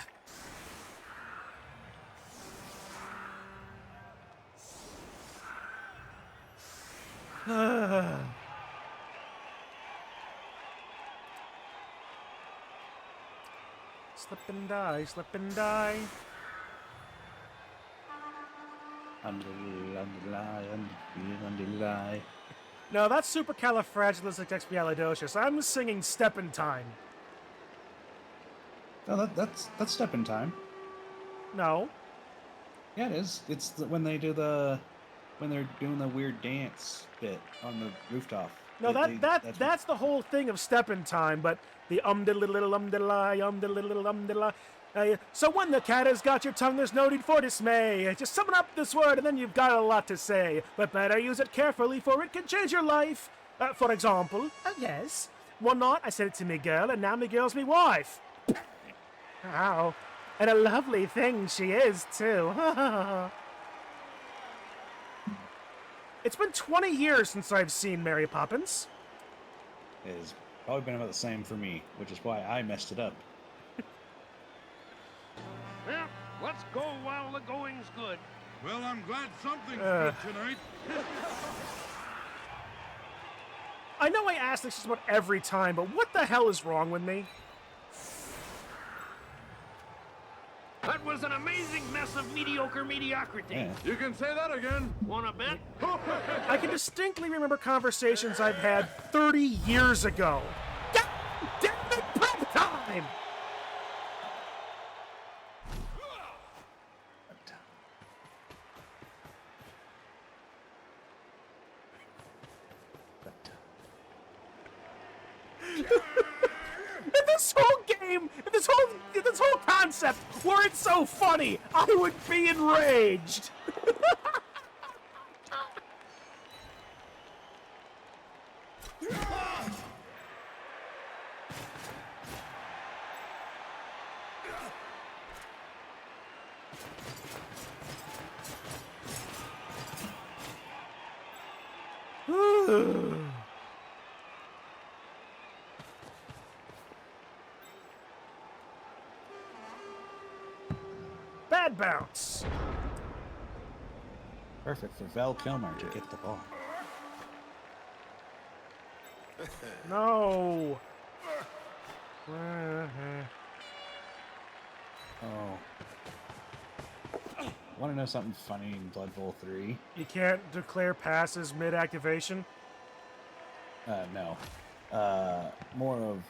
Slip and die, slip and die. Underlie. No, that's supercalifragilisticexpialidocious. I'm singing Step in Time. No, that's step in time. No. Yeah, it is. It's when they're doing the weird dance bit on the rooftop. No, That's that's the whole thing of Step in Time, but the diddle-diddle-diddle-lie. So when the cat has got your tongue, there's no need for dismay. Just summon up this word, and then you've got a lot to say. But better use it carefully, for it can change your life. For example, yes. One night I said it to me girl, and now me girl's me wife. Ow. And a lovely thing she is, too. It's been 20 years since I've seen Mary Poppins. It's probably been about the same for me, which is why I messed it up. Well, let's go while the going's good. Well, I'm glad something's good tonight. I know I ask this just about every time, but what the hell is wrong with me? That was an amazing mess of mediocre mediocrity. Yeah. You can say that again. Wanna bet? I can distinctly remember conversations I've had 30 years ago. God damn it, prep time! This whole game, this whole concept, were it so funny, I would be enraged. Bad bounce. Perfect for Val Kilmer to get the ball. No. Oh. Want to know something funny in Blood Bowl 3? You can't declare passes mid-activation? No. more of,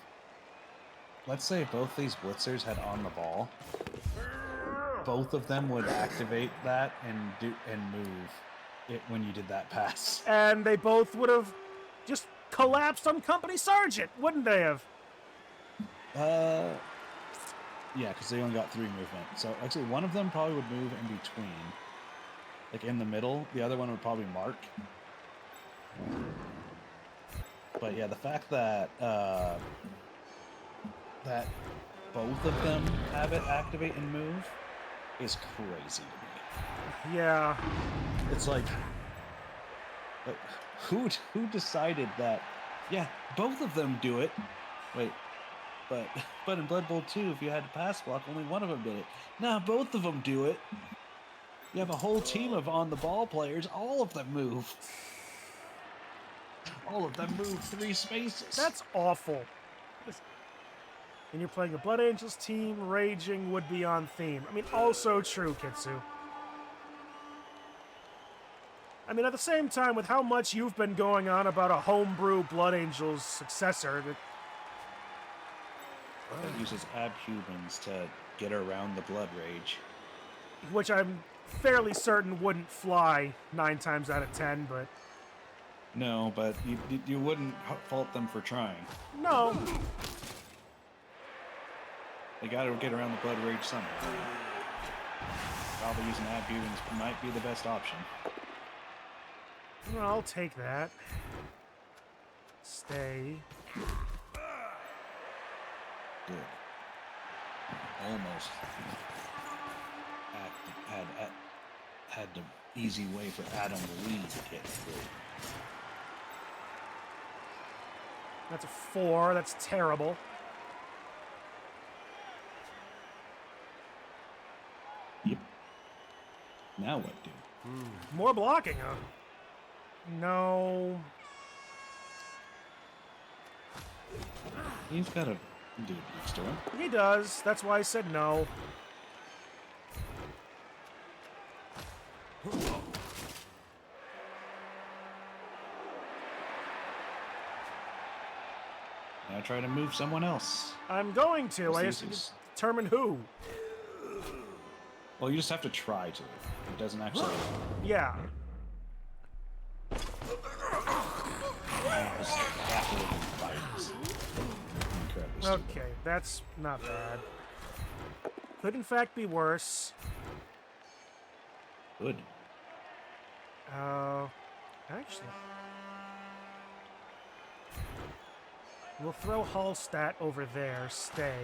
let's say both these blitzers had on the ball, both of them would activate that and move it when you did that pass. And they both would have just collapsed on Company Sergeant, wouldn't they have? Yeah, because they only got 3 movement. So actually, one of them probably would move in between, like in the middle. The other one would probably mark. But yeah, the fact that that both of them have it activate and move is crazy to me. Yeah. It's like who decided that? Yeah, both of them do it. Wait, but in Blood Bowl 2, if you had to pass block, only one of them did it. Now both of them do it. You have a whole team of on-the-ball players. All of them move. All of them move 3 spaces. That's awful. And you're playing a Blood Angels team, raging would be on theme. I mean, also true, Kitsu. I mean, at the same time, with how much you've been going on about a homebrew Blood Angels successor, that uses abhumans to get around the blood rage. which I'm fairly certain wouldn't fly 9 times out of 10, but... No, but you wouldn't fault them for trying. No. They gotta get around the blood rage somehow. Probably using abhumans might be the best option. Well, I'll take that. Stay. Good. Almost had the easy way for Adam Lee to get through. That's a 4. That's terrible. Yep. Now what do? More blocking, huh? No. He's got a dude next to him. He does. That's why I said no. Now try to move someone else. I'm going to. I This have to is- determine who. Well, you just have to try to. It doesn't actually. Yeah. Okay, that's not bad. Could in fact be worse. Good. Actually. We'll throw Hallstat over there. Stay.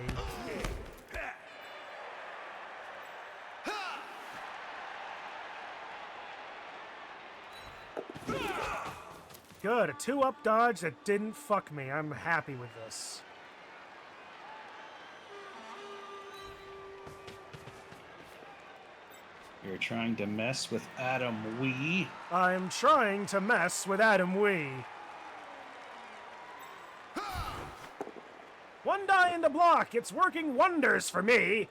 Good, a 2-up dodge that didn't fuck me. I'm happy with this. You're trying to mess with Adam Wee. I'm trying to mess with Adam Wee. 1 die in the block. It's working wonders for me.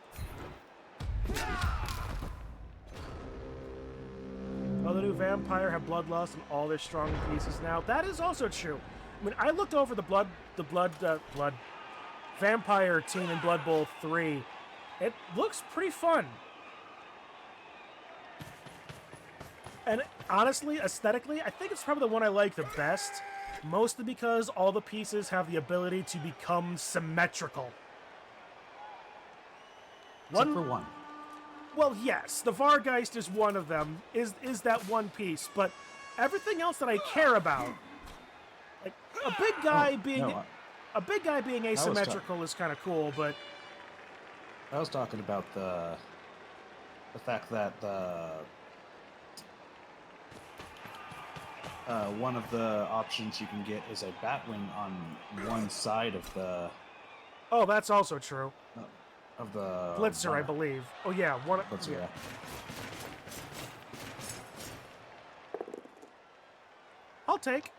Oh, the new Vampire have Bloodlust and all their strong pieces now. That is also true. I mean, I looked over the Blood Vampire team in Blood Bowl 3. It looks pretty fun. And honestly, aesthetically, I think it's probably the one I like the best. Mostly because all the pieces have the ability to become symmetrical. Except for one. Well, yes, the Vargeist is one of them, is that one piece, but everything else that I care about, like a big guy being asymmetrical is kind of cool, but I was talking about the fact that one of the options you can get is a Batwing on one side of the oh, that's also true. Of the Blitzer, I believe. Oh yeah, one. Blitzer, yeah. I'll take.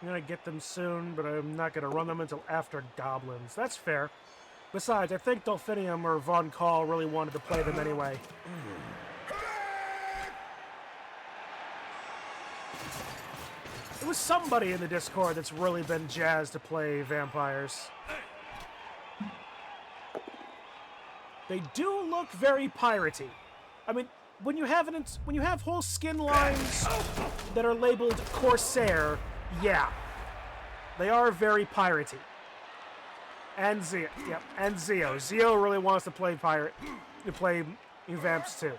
gonna get them soon, but I'm not gonna run them until after Goblins. That's fair. Besides, I think Dolphinium or Von Call really wanted to play them anyway. It was somebody in the Discord that's really been jazzed to play vampires. They do look very piratey. I mean, when you have whole skin lines that are labeled Corsair, yeah, they are very piratey. And Zeo, yep, and Zeo. Zeo really wants to play Vamps too.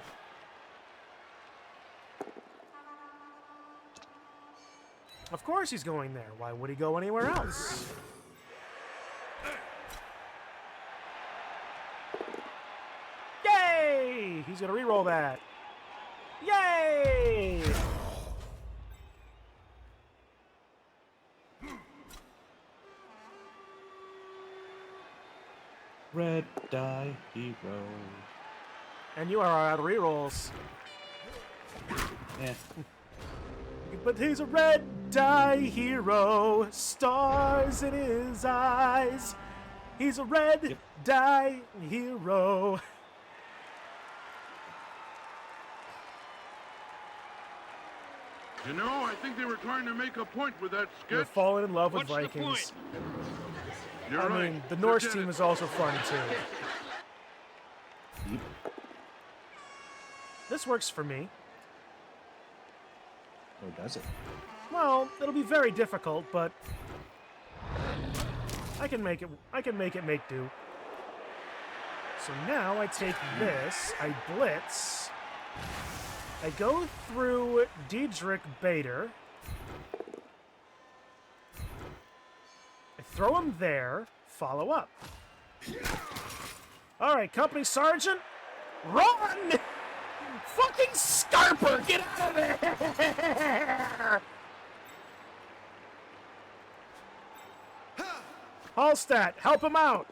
Of course he's going there. Why would he go anywhere else? Yay! He's gonna re-roll that. Yay! Red die hero. And you are out of re-rolls. Yeah. But he's a red dye hero, stars in his eyes. He's a red dye hero. You know, I think they were trying to make a point with that You're sketch. falling in love with What's the Vikings. You're I right. mean, the Norse Forget team it. is also fun too. Yep. This works for me. Or does it? Well, it'll be very difficult, but I can make it make do. So now I take this, I blitz, I go through Diedrich Bader, I throw him there, follow up. Alright, Company Sergeant, run! Fucking Scarper, get out of there! Hallstatt, help him out!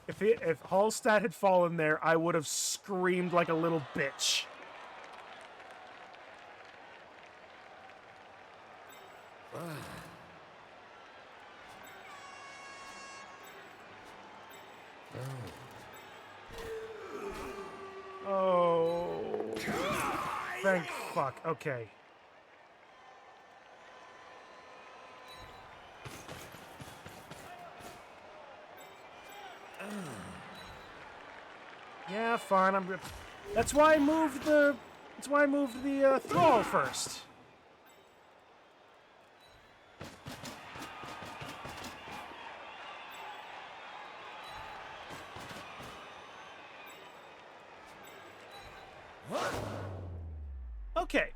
If Hallstatt had fallen there, I would have screamed like a little bitch. Oh. Thank fuck. Okay. Yeah, fine. That's why I moved the. That's why I moved the thrall first. Okay.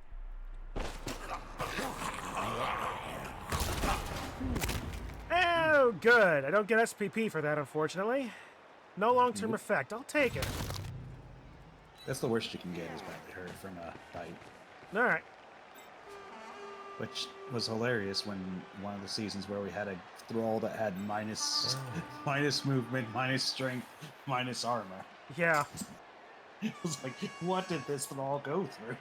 Oh, good. I don't get SPP for that, unfortunately. No long-term effect. I'll take it. That's the worst you can get is badly hurt from a bite. All right. Which was hilarious when one of the seasons where we had a thrall that had minus movement, minus strength, minus armor. Yeah. It was like, what did this thrall go through?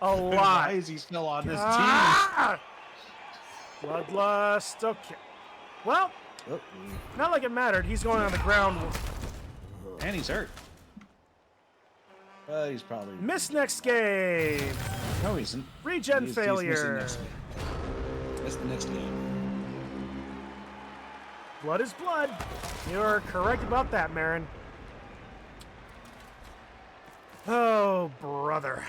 A Why lot. is he still on this Ah! Bloodlust. Okay. Well, team? not like it mattered. He's going on the ground. And he's hurt. He's probably... Miss next game. No, he isn't. Regen He's missing failure. next game. That's the next game. Blood is blood. You're correct about that, Marin. Oh, brother.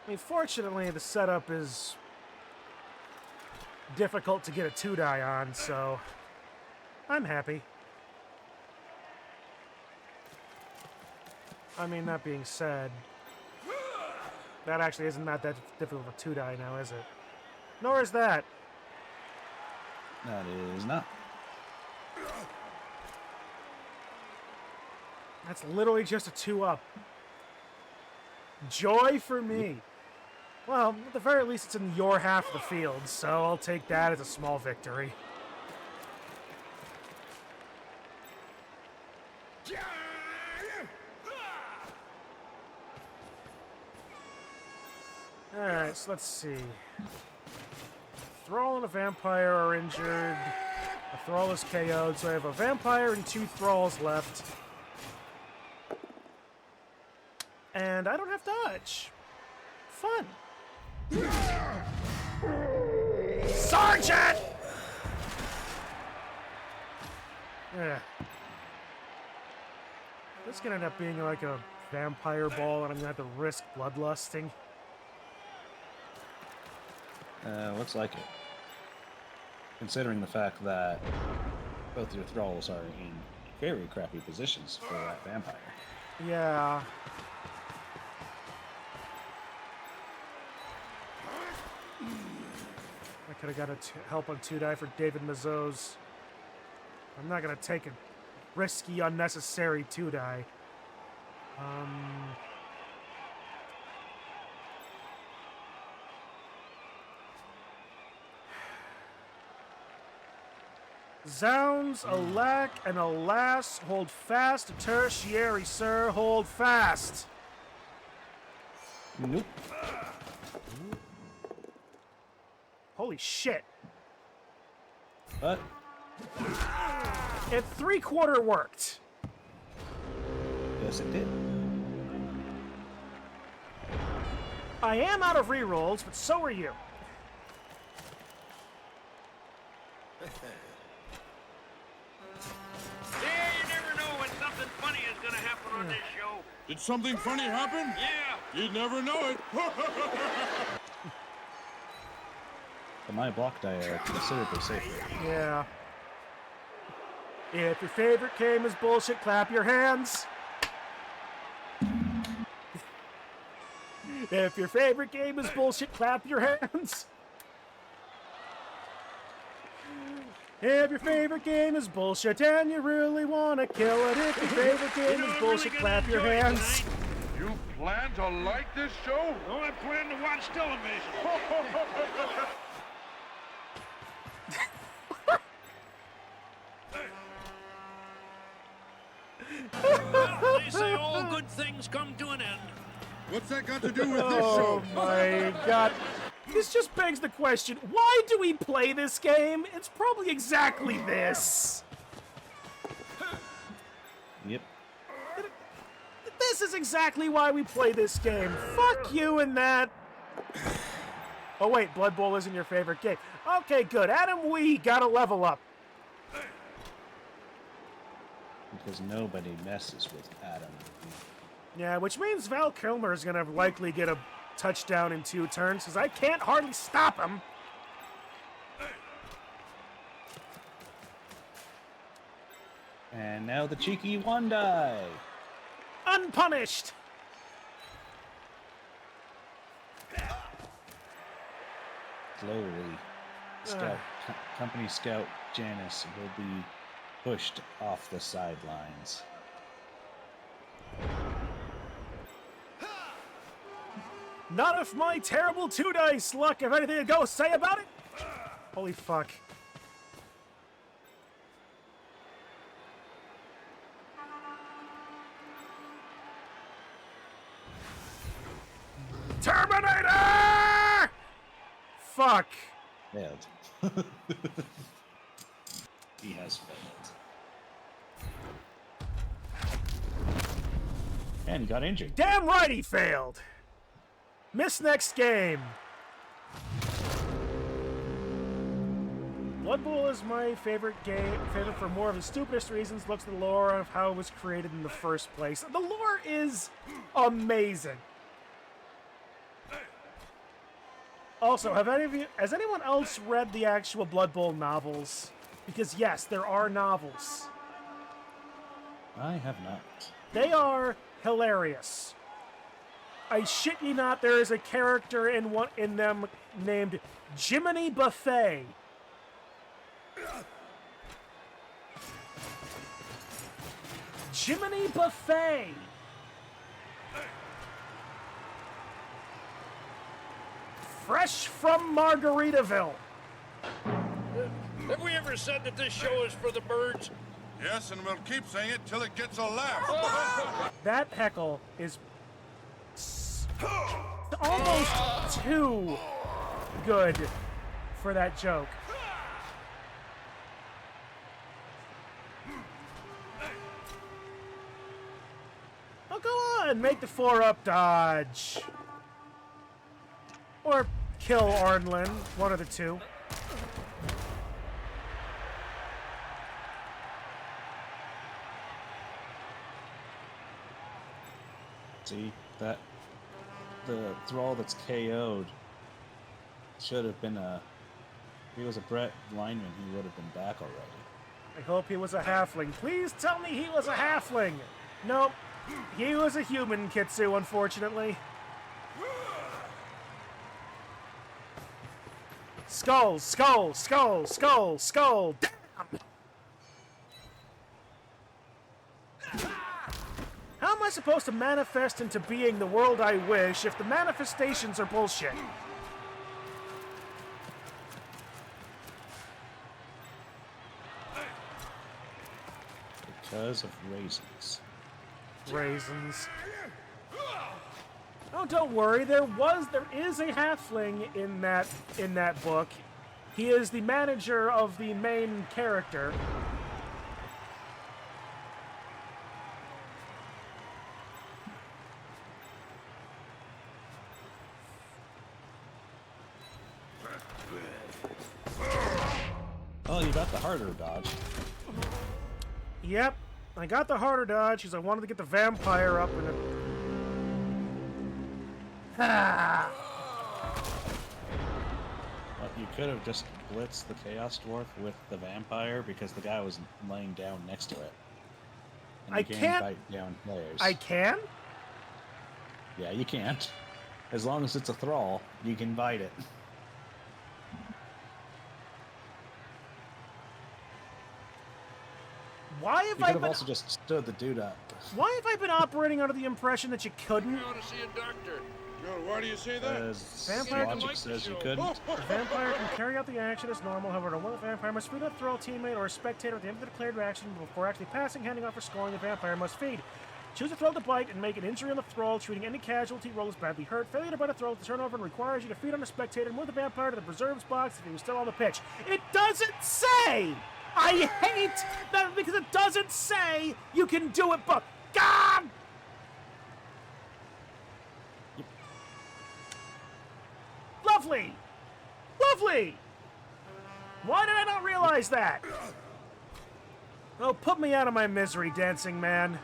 I mean, fortunately, the setup is difficult to get a 2-die on, so I'm happy. I mean, that being said, that actually isn't that difficult of a 2-die now, is it? Nor is that. That is not. That's literally just a 2-up. Joy for me. Well, at the very least, it's in your half of the field, so I'll take that as a small victory. Alright, so let's see. Thrall and a vampire are injured. A Thrall is KO'd, so I have a vampire and 2 Thralls left. And I don't have dodge. Fun. Sergeant! Yeah. This is gonna end up being like a vampire ball, and I'm gonna have to risk bloodlusting. Looks like it. Considering the fact that both your thralls are in very crappy positions for that vampire. Yeah. I could have got help on 2-die for David Mazo's. I'm not gonna take a risky, unnecessary 2-die. Zounds, alack, and alas, hold fast, tertiary, sir, hold fast. Nope. Holy shit. But It 3/4 worked. yes, it did. I am out of rerolls, but so are you. Yeah, you never know when something funny is gonna happen on this show. Did something funny happen? Yeah. You'd never know it. But my block die are considerably safer. Yeah. If your favorite game is bullshit, clap your hands. If your favorite game is bullshit, clap your hands. If your favorite game is bullshit and you really want to kill it, if your favorite game is bullshit, clap your hands. You plan to like this show? Oh, I plan to watch television. Well, they say all good things come to an end. What's that got to do with this Oh show? my god. This just begs the question, why do we play this game? It's probably exactly this. Yep. This is exactly why we play this game. Fuck you and that. Oh wait, Blood Bowl isn't your favorite game. Okay, good. Adam Wee got a level up. Because nobody messes with Adam. Yeah, which means Val Kilmer is gonna likely get a touchdown in 2 turns, because I can't hardly stop him. And now the cheeky 1-die. Unpunished. Slowly, Company Scout Janice will be pushed off the sidelines. Not if my terrible 2-dice luck have anything to go say about it. Holy fuck. Terminator! Fuck. Failed. He has failed. And he got injured. Damn right he failed. Miss next game. Blood Bowl is my favorite for more of the stupidest reasons. Looks at the lore of how it was created in the first place. The lore is amazing. Also, has anyone else read the actual Blood Bowl novels? Because yes, there are novels. I have not. They are hilarious. I shit you not, there is a character in them named Jiminy Buffet. Jiminy Buffet. fresh from Margaritaville. Have we ever said that this show is for the birds? Yes, and we'll keep saying it till it gets a laugh. That heckle is almost too good for that joke. Oh, go on, make the 4-up dodge. Or kill Arnlin, one of the two. See, that the thrall that's KO'd should have been if he was a Brett lineman, he would have been back already. I hope he was a halfling. Please tell me he was a halfling. Nope. He was a human, Kitsu, unfortunately. Skull, skull, skull, skull, skull. Damn! How am I supposed to manifest into being the world I wish if the manifestations are bullshit? Because of raisins. Raisins. Oh, don't worry. There is a halfling in that book. He is the manager of the main character. Oh, you got the harder dodge. Yep, I got the harder dodge because I wanted to get the vampire up in it. Ah! Well, you could have just blitzed the Chaos Dwarf with the vampire because the guy was laying down next to it. And I you can't can't. bite down players. I can? Yeah, you can't. As long as it's a thrall, you can bite it. Why have You I could have been? also just stood the dude up. Why have I been operating under the impression that you couldn't? You ought to see a doctor. Well, why do you say that? Because Vampire logic can- says you couldn't. The vampire can carry out the action as normal. However, one vampire must feed a thrall teammate or a spectator at the end of the declared action before actually passing, handing off, or scoring. The vampire must feed. Choose a thrall to bite and make an injury on the thrall, treating any casualty roll as badly hurt. Failure to bite a thrall to turn over and requires you to feed on a spectator and move the vampire to the preserves box if he was still on the pitch. It doesn't say! I hate that because it doesn't say you can do it, but God! Lovely! Lovely! Why did I not realize that? Oh, put me out of my misery, dancing man.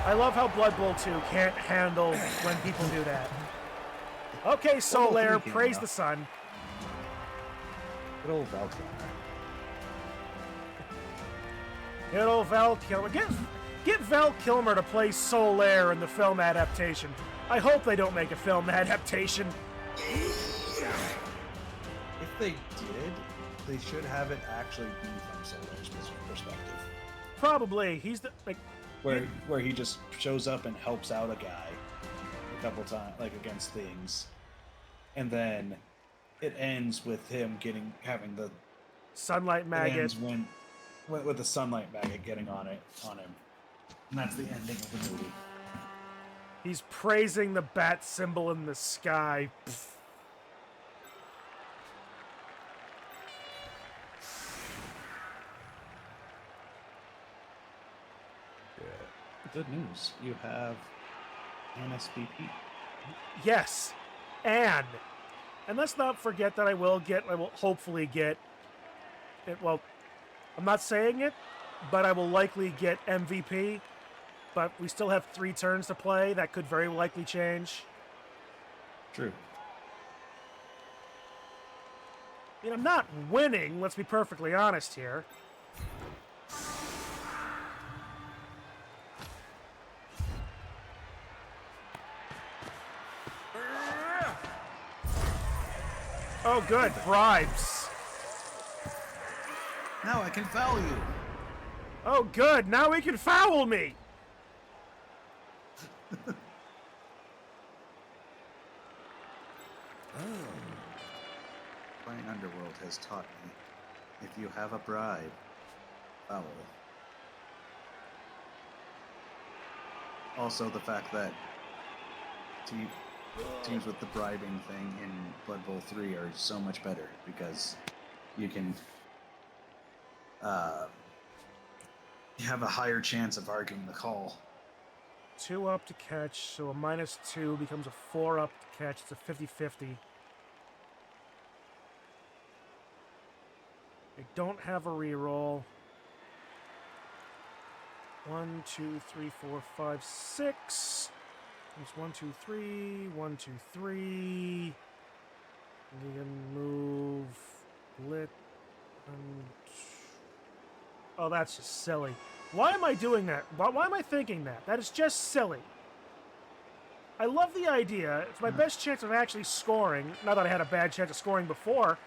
I love how Blood Bowl 2 can't handle when people do that. Okay, Solaire, we can praise now. the sun. Good old Valkyrie. Good old Val Kilmer. Get Val Kilmer to play Solaire in the film adaptation. I hope they don't make a film adaptation. If they did, they should have it actually be from Solaire's perspective. Probably. He's the Where he just shows up and helps out a guy a couple times, like against things, and then it ends with him having the Sunlight it Maggot. ends with the Sunlight Maggot getting on him, and that's the ending of the movie. He's praising the bat symbol in the sky. Pfft. Good news, you have an SVP. Yes, and let's not forget that I will hopefully get it. Well, I'm not saying it, but I will likely get MVP. But we still have 3 turns to play. That could very likely change. True. I mean, I'm not winning. Let's be perfectly honest here. Oh, good. Bribes. Now I can foul you. Oh, good. Now he can foul me. Playing Underworld has taught me, if you have a bribe, foul. Also, the fact that teams with the bribing thing in Blood Bowl 3 are so much better because you can you have a higher chance of arguing the call. 2 up to catch, so a -2 becomes a 4 up to catch. It's a 50-50. I don't have a reroll. 1, 2, 3, 4, 5, 6. There's 1, 2, 3. 1, 2, 3. You can move. Lit. Oh, that's just silly. Why am I doing that? Why am I thinking that? That is just silly. I love the idea. It's my best chance of actually scoring. Not that I had a bad chance of scoring before,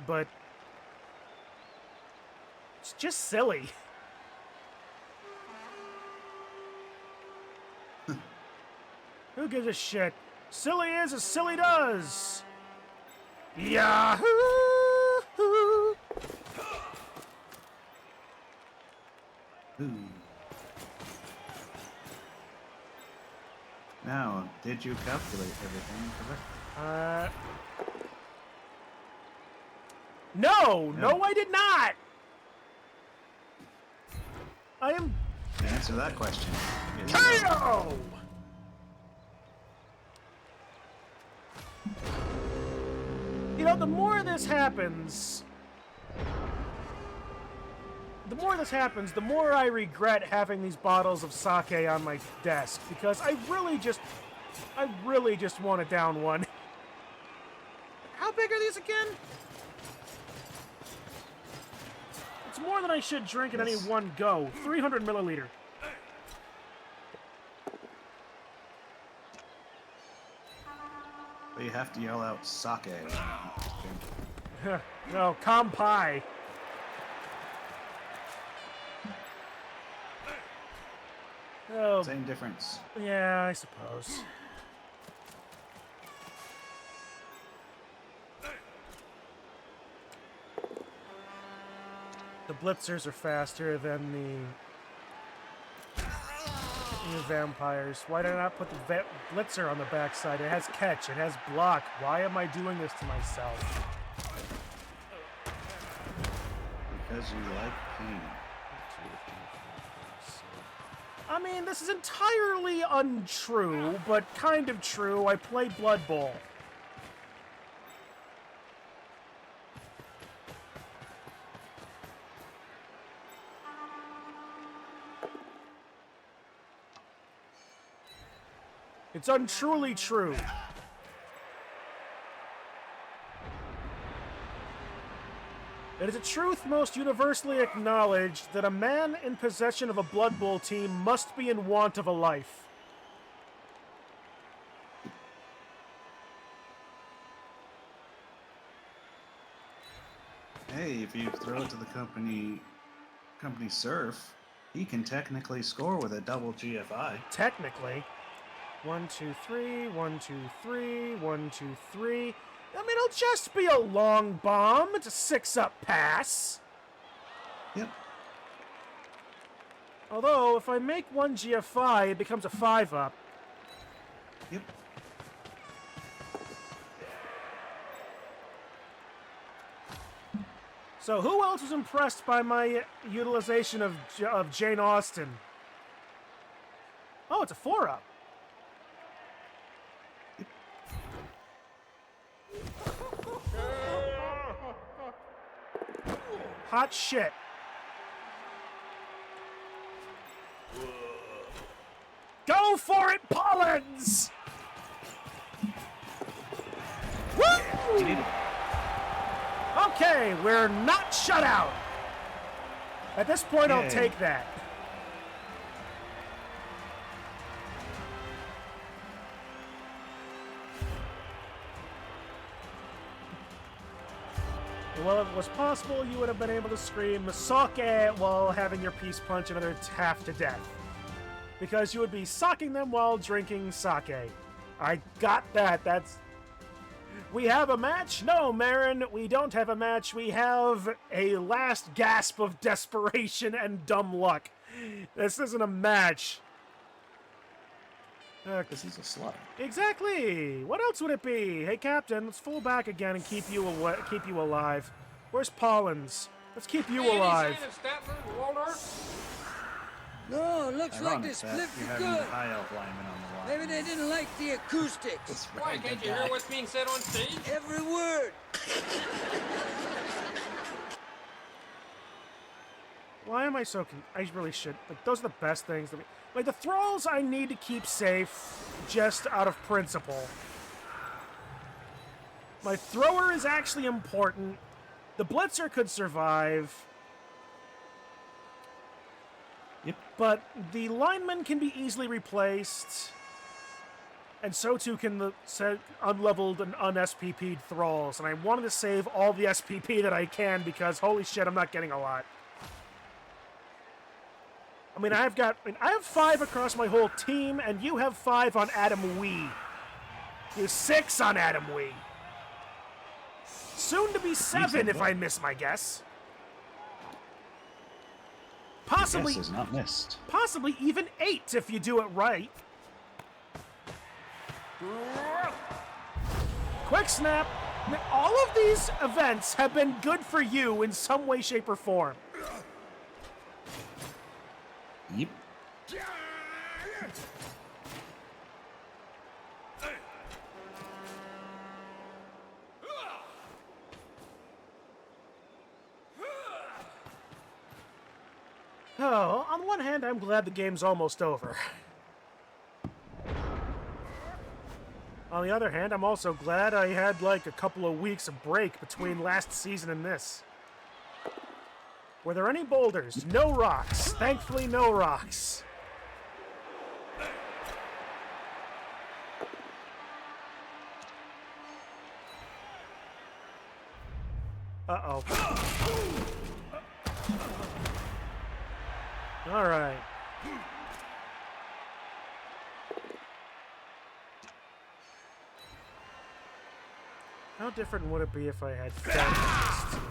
but it's just silly. Who gives a shit? Silly is as silly does. Yahoo! Ooh. Now, did you calculate everything correctly? No, I did not. I am. The answer to that question is KO! You know, the more this happens, the more I regret having these bottles of sake on my desk because I really just want to down one. How big are these again? It's more than I should drink in any one go. 300 milliliter. But you have to yell out sake. No, kampai. Oh, Same difference. yeah, I suppose. The blitzers are faster than the vampires. Why did I not put the blitzer on the backside? It has catch, it has block. Why am I doing this to myself? Because you like pain. I mean, this is entirely untrue, but kind of true. I play Blood Bowl. It's untruly true. It is a truth most universally acknowledged that a man in possession of a Blood Bowl team must be in want of a life. Hey, if you throw it to the company Surf, he can technically score with a double GFI. Technically. 1, 2, 3, 1, 2, 3, 1, 2, 3. I mean, it'll just be a long bomb. It's a 6-up pass. Yep. Although, if I make 1 GFI, it becomes a 5-up. Yep. So who else was impressed by my utilization of Jane Austen? Oh, it's a 4-up. Hot shit. Go for it, Pollens! Woo! Okay, we're not shut out. At this point, I'll take that. Well, if it was possible, you would have been able to scream "Sake" while having your piece punch another half to death. because you would be socking them while drinking sake. I got that. That's... We have a match? No, Marin, we don't have a match. We have a last gasp of desperation and dumb luck. This isn't a match. This is a slaughter. Exactly. What else would it be? Hey, Captain, let's fall back again and keep you alive. Where's Pollins? Let's keep you alive. No, looks like Ironic they that split you're for having good. a high elf lineman on the line. Maybe they didn't like the acoustics. Why can't you hear what's being said on stage? Every word. Why am I so... I really should... Like, those are the best things. Like, the thralls I need to keep safe just out of principle. My thrower is actually important. The blitzer could survive. Yep. But the lineman can be easily replaced. And so too can the unleveled and un-SPP'd thralls. And I wanted to save all the SPP that I can because, holy shit, I'm not getting a lot. I mean, I have 5 across my whole team, and you have 5 on Adam Wee. You have 6 on Adam Wee. Soon to be 7 if I miss my guess. Possibly, guess is not missed. Possibly even 8 if you do it right. Quick snap. All of these events have been good for you in some way, shape, or form. Yep. Oh, on one hand, I'm glad the game's almost over. On the other hand, I'm also glad I had like a couple of weeks of break between last season and this. Were there any boulders? No rocks. Thankfully, no rocks. Uh-oh. All right. How different would it be if I had Fend on this team?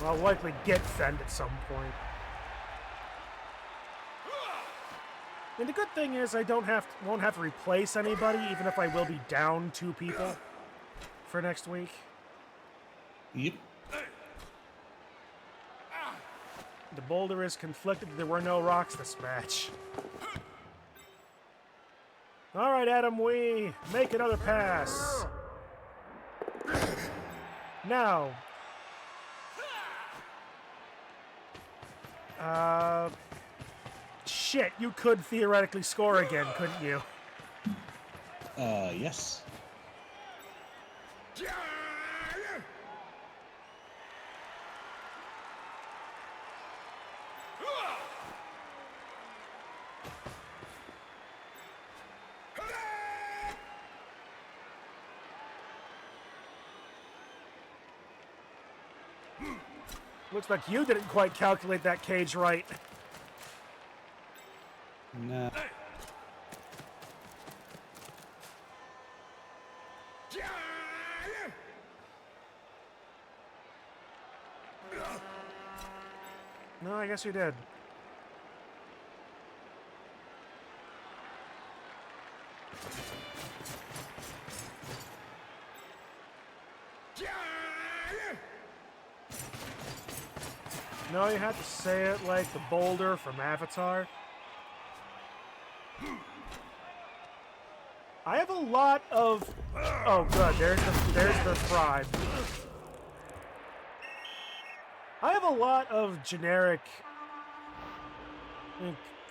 Well, I'll likely get Fend at some point. And the good thing is I won't have to replace anybody, even if I will be down 2 people for next week. Yep. The boulder is conflicted. There were no rocks this match. All right, Adam Wee, make another pass. Now. Shit, you could theoretically score again, couldn't you? Yes. Looks like you didn't quite calculate that cage right. No. No, I guess you did. No, you have to say it like the boulder from Avatar. I have a lot of... Oh, good. There's the fried. I have a lot of generic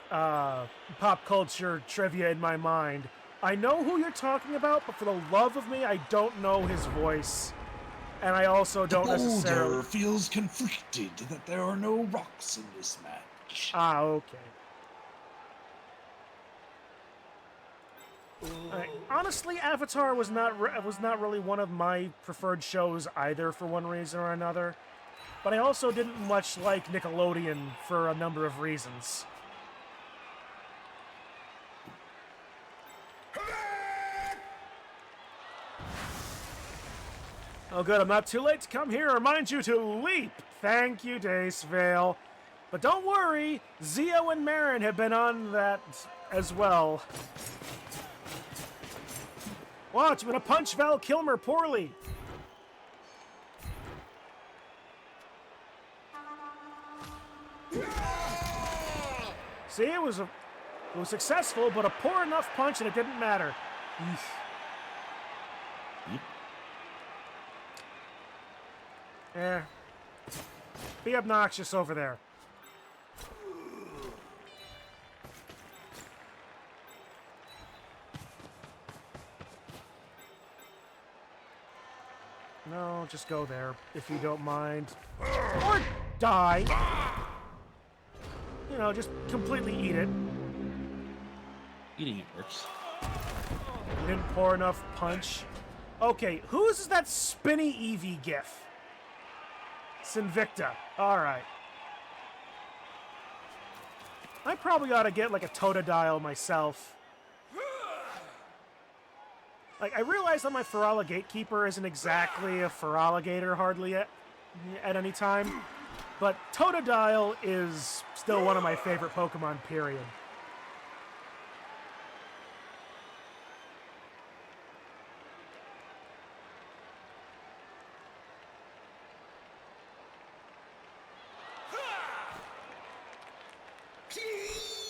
pop culture trivia in my mind. I know who you're talking about, but for the love of me, I don't know his voice. And I also don't necessarily... Boulder feels conflicted that there are no rocks in this match. Ah, okay. Honestly, Avatar was not really one of my preferred shows either for one reason or another. But I also didn't much like Nickelodeon for a number of reasons. Oh, good. I'm not too late to come here and remind you to leap. Thank you, Dacevale. But don't worry, Zio and Marin have been on that as well. Watch, I'm gonna punch Val Kilmer poorly. See, it was successful, but a poor enough punch and it didn't matter. Yeah. Be obnoxious over there. No, just go there, if you don't mind. Or die. You know, just completely eat it. Eating it works. You didn't pour enough punch. Okay, whose is that spinny Eevee gif? It's Invicta. Alright. I probably ought to get like a Totodile myself. Like, I realize that my Ferala Gatekeeper isn't exactly a Feraligator hardly at any time, but Totodile is still one of my favorite Pokemon, period.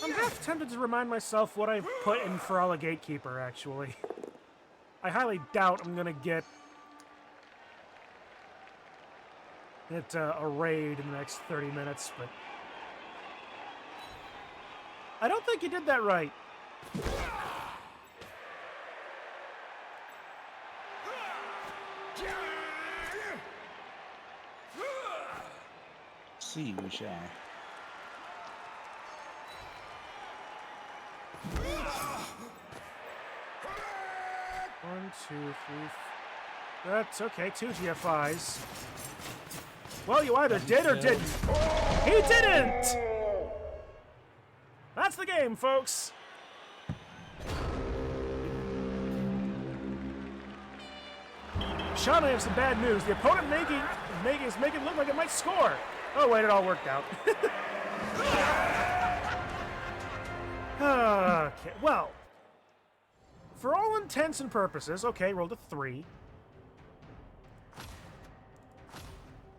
I'm half tempted to remind myself what I put in Ferala Gatekeeper, actually. I highly doubt I'm gonna get a raid in the next 30 minutes, but I don't think you did that right. See, we shall. One, two, three. That's okay. 2 GFIs. Well, you either did or didn't. He didn't! That's the game, folks. Sean, I have some bad news. The opponent is making it look like it might score. Oh, wait, it all worked out. Okay, well. For all intents and purposes, okay, rolled a 3.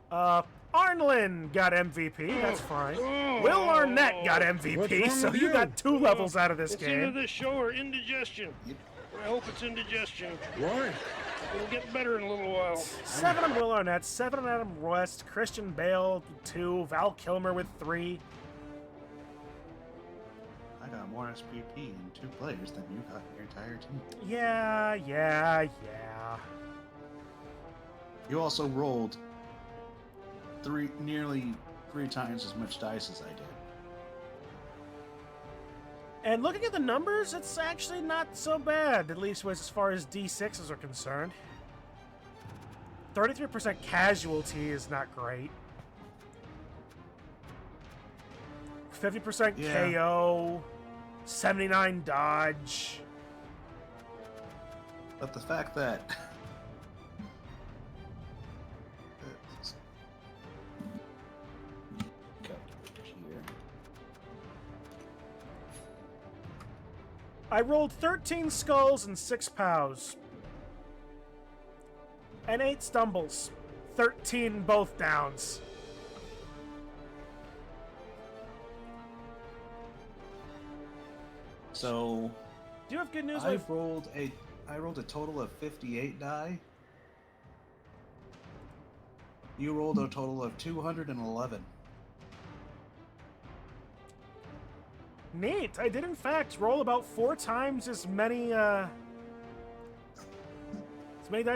Arnlin got MVP, that's fine. Will Arnett got MVP, so you got 2 levels out of this It's either game. this show or indigestion. I hope it's indigestion. Why? It'll get better in a little while. 7 on Will Arnett, 7 on Adam West, Christian Bale 2, Val Kilmer with 3. I got more SPP in 2 players than you got in your entire team. Yeah. You also rolled nearly 3 times as much dice as I did. And looking at the numbers, it's actually not so bad, at least as far as D6s are concerned. 33% casualty is not great. 50% Yeah. KO, 79 dodge. But the fact that I rolled 13 skulls and 6 pows. And 8 stumbles. 13 both downs. So Do you have good news? I rolled a total of 58 die. You rolled a total of 211. Neat. I did in fact roll about 4 times as many dice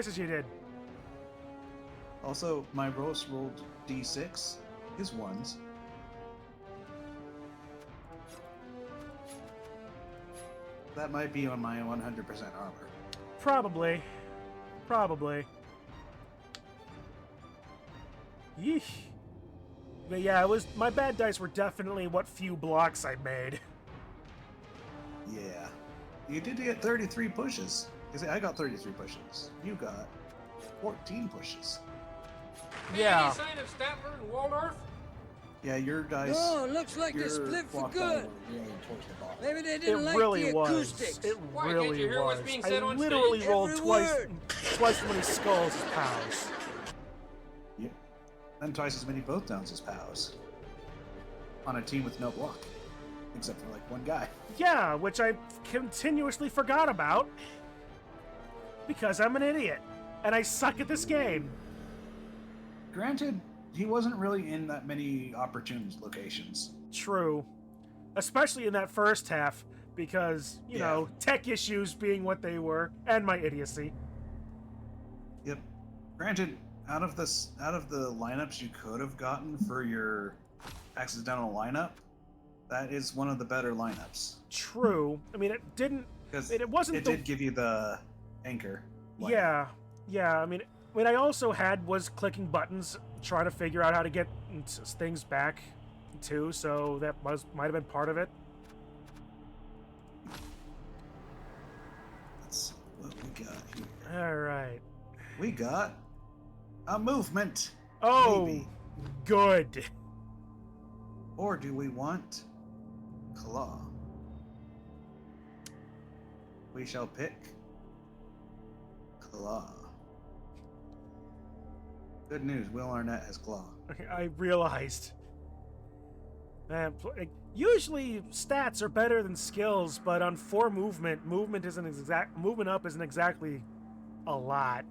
as you did. Also, my roast rolled d6 is 1s. That might be on my 100% armor. Probably. Yeesh. But yeah, my bad dice were definitely what few blocks I made. Yeah. You did get 33 pushes. You see, I got 33 pushes. You got 14 pushes. Yeah. Any sign of Statler and Waldorf? Yeah, your dice. Oh, looks like they your split for clock good. die were really towards the bottom. Maybe they It didn't like really the was. acoustics. It Why, can't really you hear was. what's being I said on literally stage? rolled Every twice word. as many skulls as pows. Yeah. And twice as many both downs as POWs. On a team with no block. Except for like one guy. Yeah, which I continuously forgot about because I'm an idiot and I suck at this game. Granted, he wasn't really in that many opportune locations. True. Especially in that first half because, you Yeah. know, tech issues being what they were and my idiocy. Yep. Granted, out of the lineups you could have gotten for your accidental lineup, that is one of the better lineups. True. I mean, it didn't. Because It wasn't it the- did give you the anchor. lineup. Yeah. I mean, what I also had was clicking buttons, trying to figure out how to get things back too. So that might have been part of it. Let's see what we got here. All right. We got a movement. Oh, Maybe. good. Or do we want claw? We shall pick claw. Good news, Will Arnett has claw. Okay, I realized. Usually stats are better than skills, but on 4 movement up isn't exactly a lot.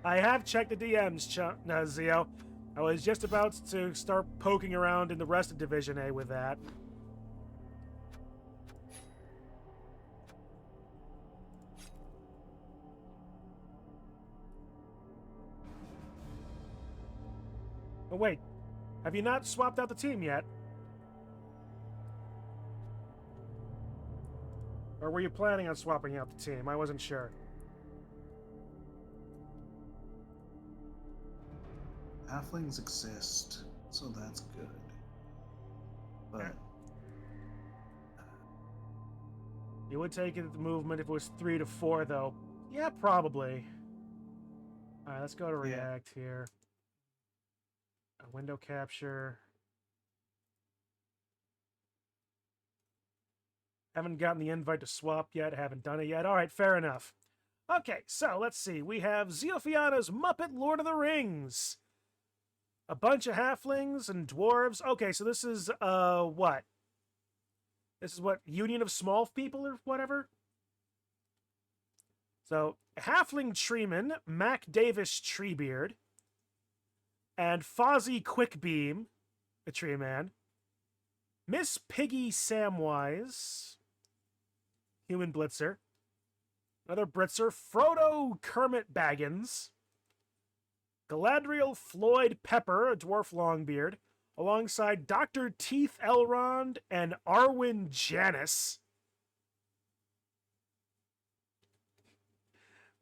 I have checked the DMs, Zio. I was just about to start poking around in the rest of Division A with that. Oh, wait. Have you not swapped out the team yet? Or were you planning on swapping out the team? I wasn't sure. Halflings exist, so that's good. But You would take it at the movement if it was 3 to 4, though. Yeah, probably. Alright, let's go to React here. Window capture. Haven't gotten the invite to swap yet. Haven't done it yet. Alright, fair enough. Okay, so let's see. We have Ziofiana's Muppet Lord of the Rings. A bunch of halflings and dwarves. Okay, so this is, what? This is what? Union of Small People or whatever? So, Halfling Treeman, Mac Davis Treebeard, and Fozzie Quickbeam, the Tree Man, Miss Piggy Samwise, Human Blitzer, another Blitzer, Frodo Kermit Baggins, Galadriel Floyd Pepper, a Dwarf Longbeard, alongside Dr. Teeth Elrond and Arwen Janis.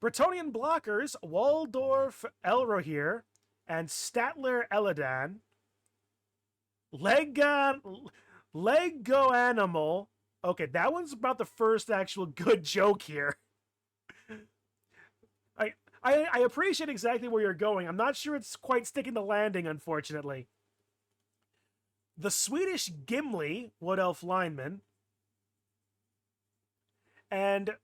Bretonnian blockers, Waldorf Elrohir and Statler Eladan. Lego Animal. Okay, that one's about the first actual good joke here. I appreciate exactly where you're going. I'm not sure it's quite sticking the landing, unfortunately. The Swedish Gimli, Wood Elf Lineman. And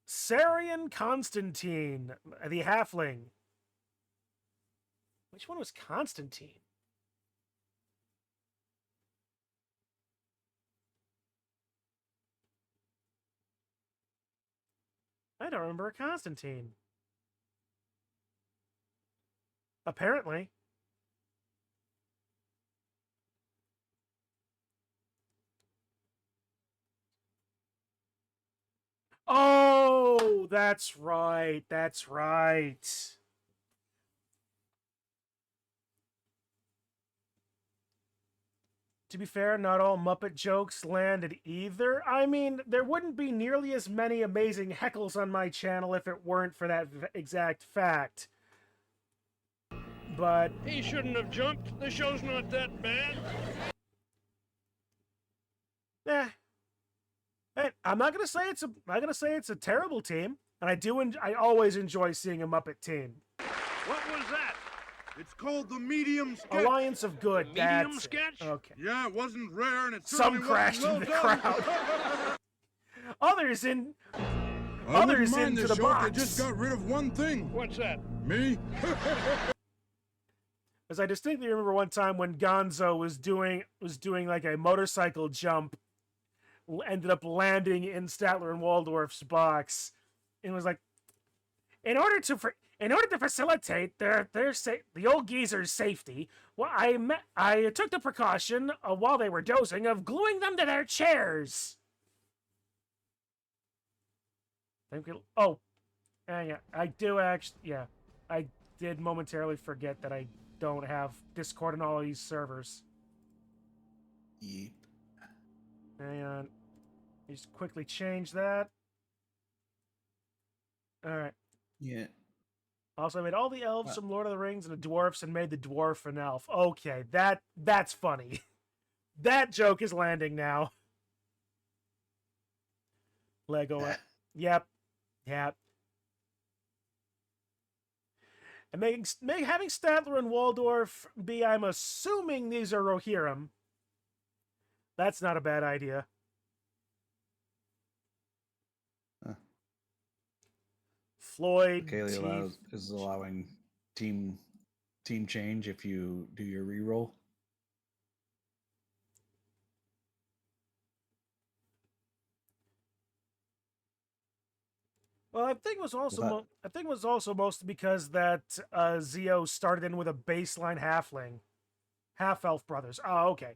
Sarian Constantine, the Halfling. Which one was Constantine? I don't remember a Constantine. Apparently. Oh, that's right. That's right. To be fair, not all Muppet jokes landed either. I mean, there wouldn't be nearly as many amazing heckles on my channel if it weren't for that exact fact. But He shouldn't have jumped. The show's not that bad. I'm not gonna say it's a terrible team. And I always enjoy seeing a Muppet team. What was that? It's called the medium sketch. Alliance of Good. The medium That's it. sketch? Okay. Yeah, it wasn't rare, and it Some certainly crashed wasn't in well the done. crowd. Others in I wouldn't Others mind into this the show if they box. just got rid of one thing. What's that? Me? As I distinctly remember one time when Gonzo was doing like a motorcycle jump, ended up landing in Statler and Waldorf's box, and was like, in order to facilitate the old geezer's safety, well, I took the precaution while they were dozing of gluing them to their chairs. Yeah, I did momentarily forget that I don't have Discord on all of these servers. Yeep. Hang on. Just quickly change that. Alright. Yeah. Also, I made all the elves from Lord of the Rings and the dwarfs and made the dwarf an elf. Okay, that's funny. That joke is landing now. Lego. Yep. And having Statler and Waldorf be, I'm assuming these are Rohirrim. That's not a bad idea. Huh. Floyd Kaylee is allowing team change if you do your reroll. Well, I think it was also mostly because that Zio started in with a baseline halfling, half elf brothers. Oh, okay.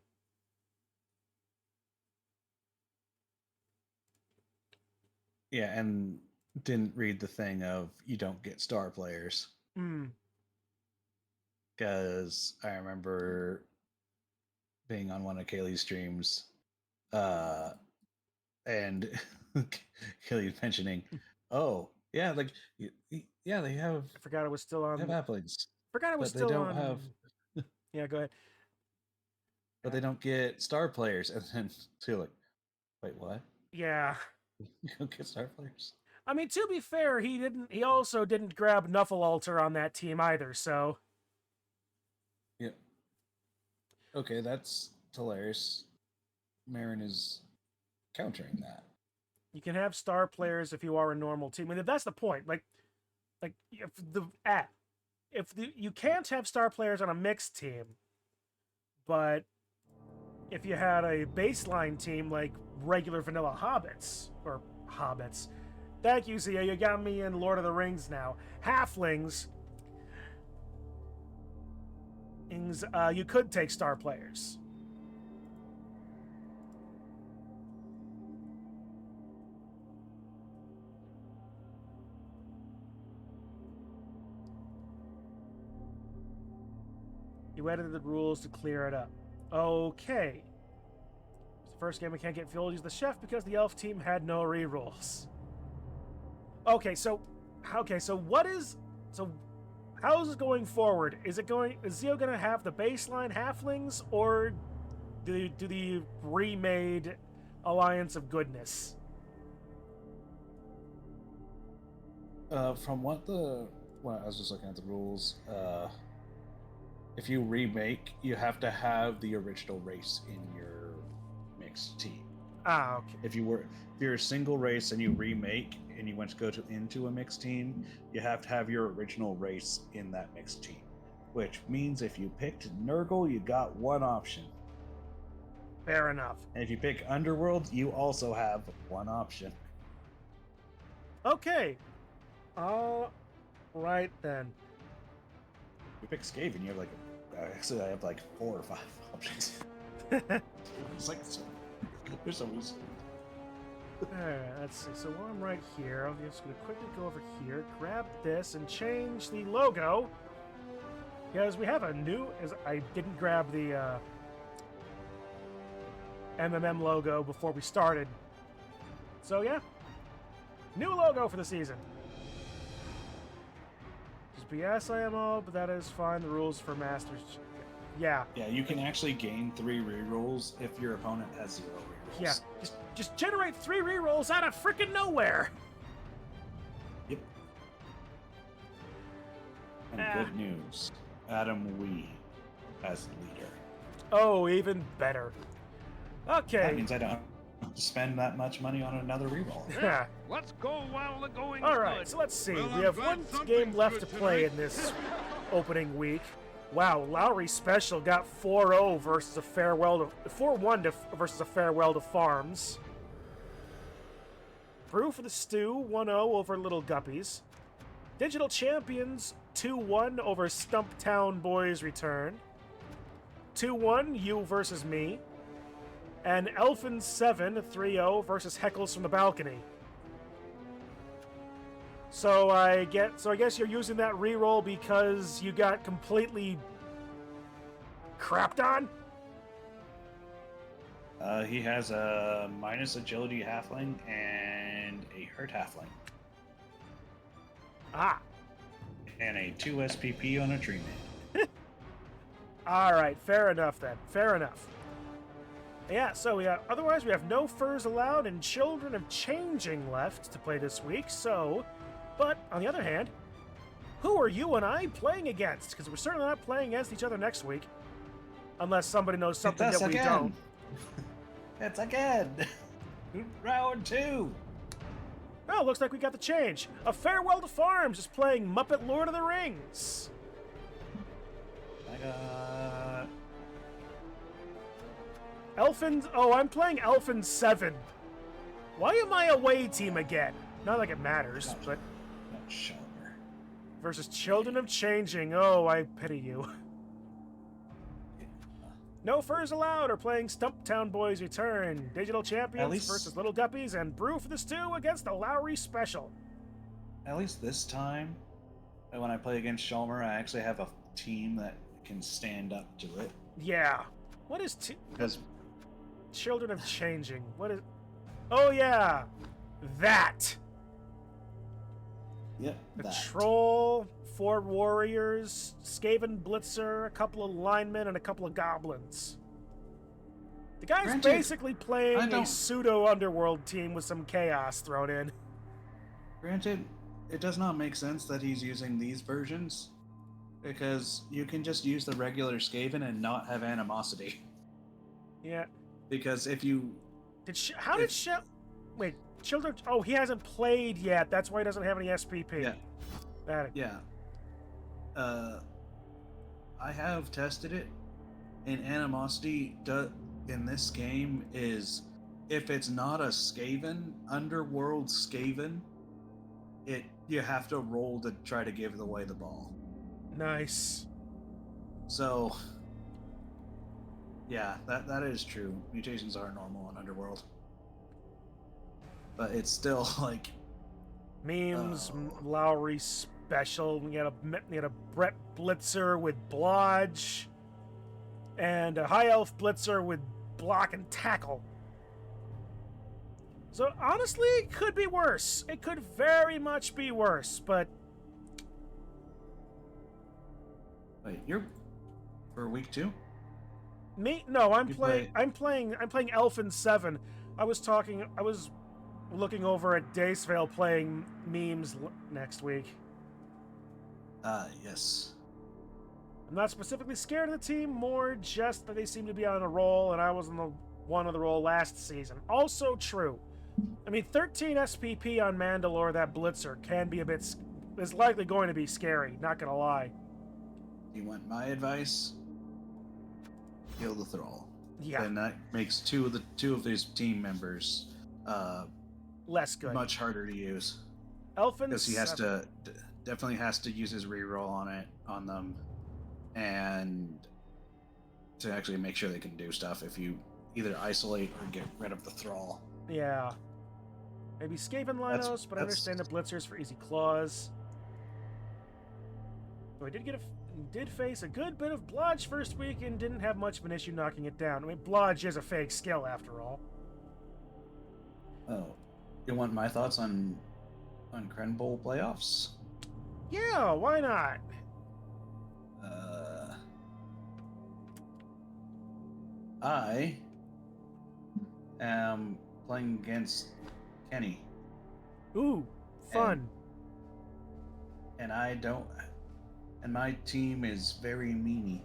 Yeah, and didn't read the thing of you don't get star players. Because I remember being on one of Kaylee's streams, and Kaylee mentioning, "Oh, yeah, like yeah, they have." I forgot it was still on. They have halflings. Forgot it was but still they don't on. have. Yeah, go ahead. But they don't get star players, and then too like, wait, what? Yeah. You don't get star players. I mean, to be fair, he also didn't grab Nufflealter on that team either, so. Yeah. Okay, that's hilarious. Marin is countering that. You can have star players if you are a normal team. And if that's the point, like you can't have star players on a mixed team, but if you had a baseline team like regular vanilla hobbits, thank you, Zia, you got me in Lord of the Rings now. Halflings, you could take star players. You edited the rules to clear it up. Okay. It's the first game I can't get fuel to use the chef because the elf team had no rerolls. Okay, so how is it going forward? Is Zio gonna have the baseline halflings, or do the remade Alliance of Goodness? From what I was just looking at the rules, if you remake, you have to have the original race in your mixed team. Ah, okay. If you're a single race and you remake and you want to go into a mixed team, you have to have your original race in that mixed team. Which means if you picked Nurgle, you got one option. Fair enough. And if you pick Underworld, you also have one option. Okay. All right then. You pick Skaven, you have like actually I have like 4 or 5 options. It's like there's so many. Alright, let's see. So while I'm right here, I'm just going to quickly go over here, grab this, and change the logo. Because we have a new... I didn't grab the MMM logo before we started. So yeah. New logo for the season. Just BS IMO, but that is fine. The rules for Masters... Yeah. Yeah, you can actually gain 3 rerolls if your opponent has 0 rerolls. Yeah, just generate 3 rerolls out of freaking nowhere. And good news, Adam Wee as leader. Oh, even better. Okay. That means I don't have to spend that much money on another reroll. Yeah. Let's go while the going's All right, good. so let's see. Well, We I'm have glad one something's game left to good play tonight. in this opening week. Wow, Lowry Special got 4-0 versus a farewell to 4-1 versus a farewell to Farms. Brew for the Stew 1-0 over Little Guppies. Digital Champions 2-1 over Stumptown Boys Return. 2-1 you versus me. And Elfin 7 3-0 versus Heckles from the Balcony. So I guess you're using that reroll because you got completely crapped on? He has a minus agility halfling and a hurt halfling. Ah. And a 2 SPP on a tree man. Alright, fair enough then. Fair enough. Yeah, so otherwise we have no furs allowed and Children of Changing left to play this week, so... But, on the other hand, who are you and I playing against? Because we're certainly not playing against each other next week. Unless somebody knows something that we don't. It's again! Round 2! Oh, looks like we got the change. A Farewell to Farms is playing Muppet Lord of the Rings. I got... Elfin... Oh, I'm playing Elfin 7. Why am I away team again? Not like it matters, but... Not Shelmer. Versus Children of Changing. Oh, I pity you. No furs allowed are playing Stumptown Boys Return. Digital Champions versus Little Guppies and Brew for the Stew against the Lowry Special. At least this time, when I play against Shelmer, I actually have a team that can stand up to it. Yeah. What is... Because... Children of Changing. What is... Oh, yeah. That. Yep, A troll, 4 warriors, Skaven blitzer, a couple of linemen, and a couple of goblins. The guy's Granted, basically playing a pseudo underworld team with some chaos thrown in. Granted, it does not make sense that he's using these versions, because you can just use the regular Skaven and not have animosity. Yeah. Because if you... Wait, Children... Oh, he hasn't played yet. That's why he doesn't have any SPP. Yeah. Yeah. I have tested it, and animosity in this game is, if it's not a Skaven, underworld Skaven, you have to roll to try to give away the ball. Nice. So, yeah, that is true. Mutations are normal in Underworld. But it's still like... Memes, Lowry Special, we had a Brett Blitzer with Blodge, and a High Elf Blitzer with Block and Tackle. So honestly, it could be worse. It could very much be worse, but... Wait, you're... For week 2? Me? No, I'm playing Elfin 7. I was looking over at Dacevale playing memes next week. Yes. I'm not specifically scared of the team, more just that they seem to be on a roll, and I was on the one on the roll last season. Also true. I mean, 13 SPP on Mandalore, that Blitzer, can be is likely going to be scary, not gonna lie. You want my advice? Kill the Thrall. Yeah. And that makes two of these team members less good. Much harder to use. Elfin, because he definitely has to use his reroll on them, and to actually make sure they can do stuff if you either isolate or get rid of the Thrall. Yeah. Maybe Skaven Linos, but I understand the Blitzers for easy claws. So he did face a good bit of Blodge first week and didn't have much of an issue knocking it down. I mean, Blodge is a fake skill after all. Oh, you want my thoughts on Kren Bowl playoffs? Yeah, why not? I am playing against Kenny. Ooh, fun. And I don't And my team is very meany.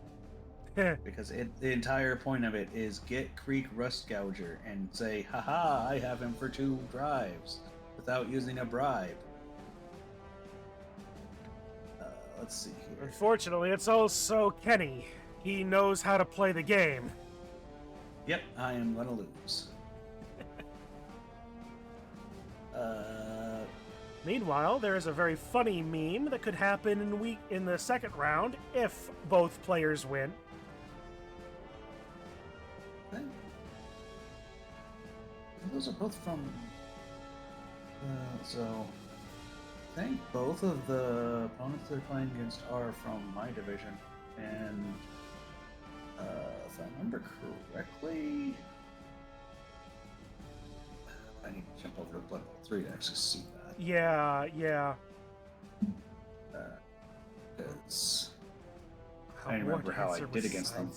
Because the entire point of it is get Creek Rust Gouger and say, haha, I have him for 2 drives without using a bribe. Let's see here. Unfortunately, it's also Kenny. He knows how to play the game. Yep, I am gonna lose. Meanwhile, there is a very funny meme that could happen in the second round if both players win. Those are both from. So, I think both of the opponents they're playing against are from my division, and if I remember correctly, I need to jump over to Blood Bowl 3 to actually see that. Yeah. It's. I don't remember how I did against them.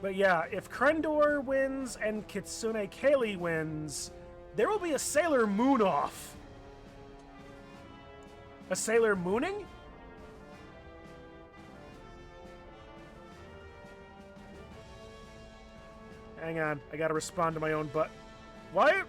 But yeah, if Krendor wins and Kitsune Kaylee wins, there will be a Sailor Moon off. A Sailor Mooning? Hang on, I gotta respond to my own butt. Why?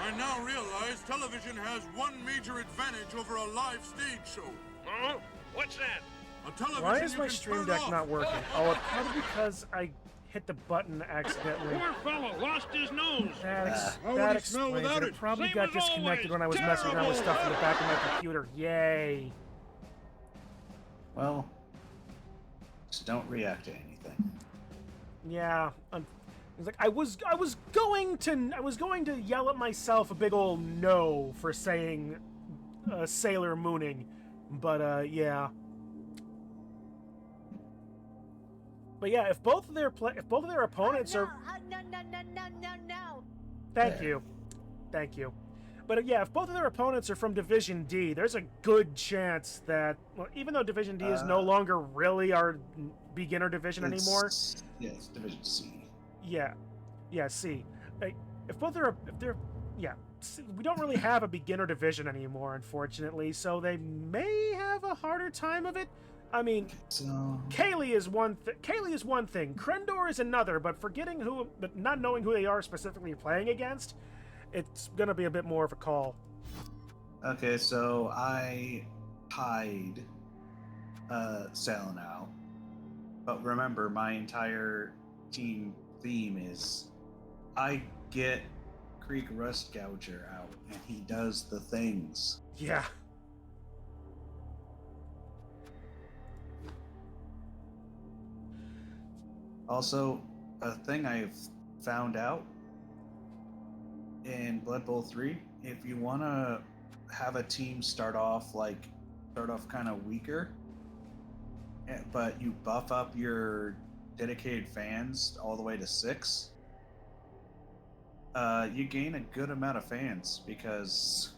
I now realize television has one major advantage over a live stage show. Oh, what's that? A television Why is you my can stream turn deck off. not working? Oh, it's probably because I hit the button accidentally. Poor fellow lost his nose. How would That he smell explains without it. it? It probably Same got as disconnected always. when I was messing around with stuff in the back of my computer. Yay! Well, just don't react to anything. Yeah, it's like I was going to yell at myself a big old no for saying Sailor Mooning, but yeah. But yeah, if both of their opponents are No. Thank you. But yeah, if both of their opponents are from Division D, there's a good chance that, well, even though Division D is no longer really our beginner division anymore. Yeah, it's Division C. Yeah, C. Like, we don't really have a beginner division anymore, unfortunately, so they may have a harder time of it. I mean, So Kaylee is one thing, Krendor is another, but not knowing who they are specifically playing against, it's gonna be a bit more of a call. okay, so I tied Salanow. But remember, my entire team theme is I get Creek Rust Gouger out, and he does the things. Yeah. Also, a thing I've found out in Blood Bowl 3, if you want to have a team start off kind of weaker, but you buff up your dedicated fans all the way to 6, you gain a good amount of fans, because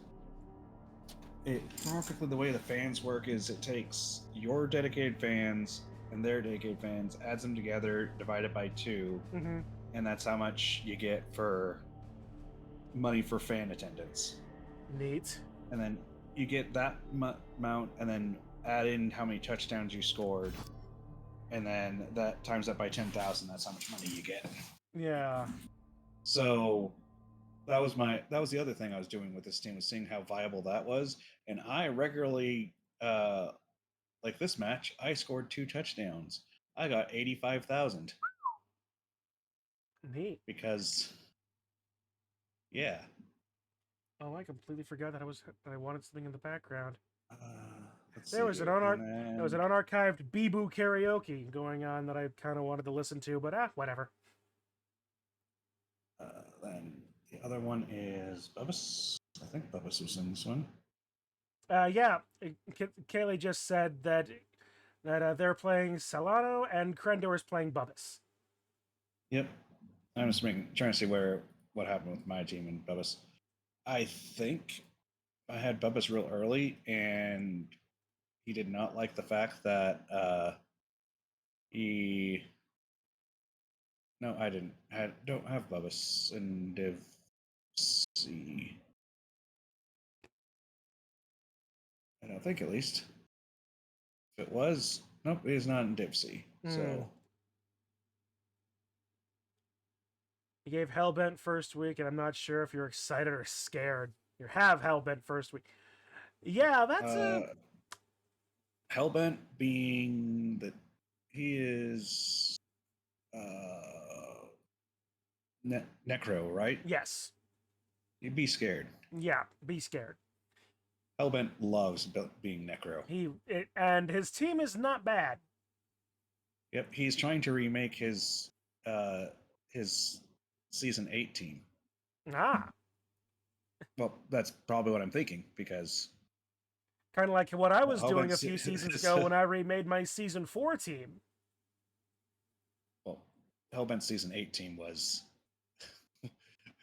practically the way the fans work is it takes your dedicated fans and their dedicated fans, adds them together, divided by 2, and that's how much you get for money for fan attendance. Neat. And then you get that amount, and then add in how many touchdowns you scored, and then that times that by 10,000. That's how much money you get. Yeah. So that was the other thing I was doing with this team, was seeing how viable that was, and I regularly. Like this match, I scored 2 touchdowns. I got 85,000. Neat. Because, yeah. Oh, I completely forgot that I wanted something in the background. Let's There see was here. there was an unarchived Bee-Boo karaoke going on that I kind of wanted to listen to, but whatever. Then the other one is Bubba's. I think Bubba's was in this one. Yeah, Kaylee just said that they're playing Solano and Krendor is playing Bubbas. Yep. I'm just trying to see what happened with my team and Bubba's. I think I had Bubba's real early, and he did not like the fact that No, I didn't. Don't have Bubba's in Div C. think at least. If it was, nope, it is not in Dipsy. So You gave Hellbent first week, and I'm not sure if you're excited or scared. You have Hellbent first week. Yeah, that's Hellbent being that he is Necro, right? Yes. You'd be scared. Yeah, be scared. Hellbent loves being Necro. And his team is not bad. Yep, he's trying to remake his season 8 team. Ah. Well, that's probably what I'm thinking, because Kind of like what I was Hellbent's doing a few seasons ago when I remade my season 4 team. well, Hellbent's season 8 team was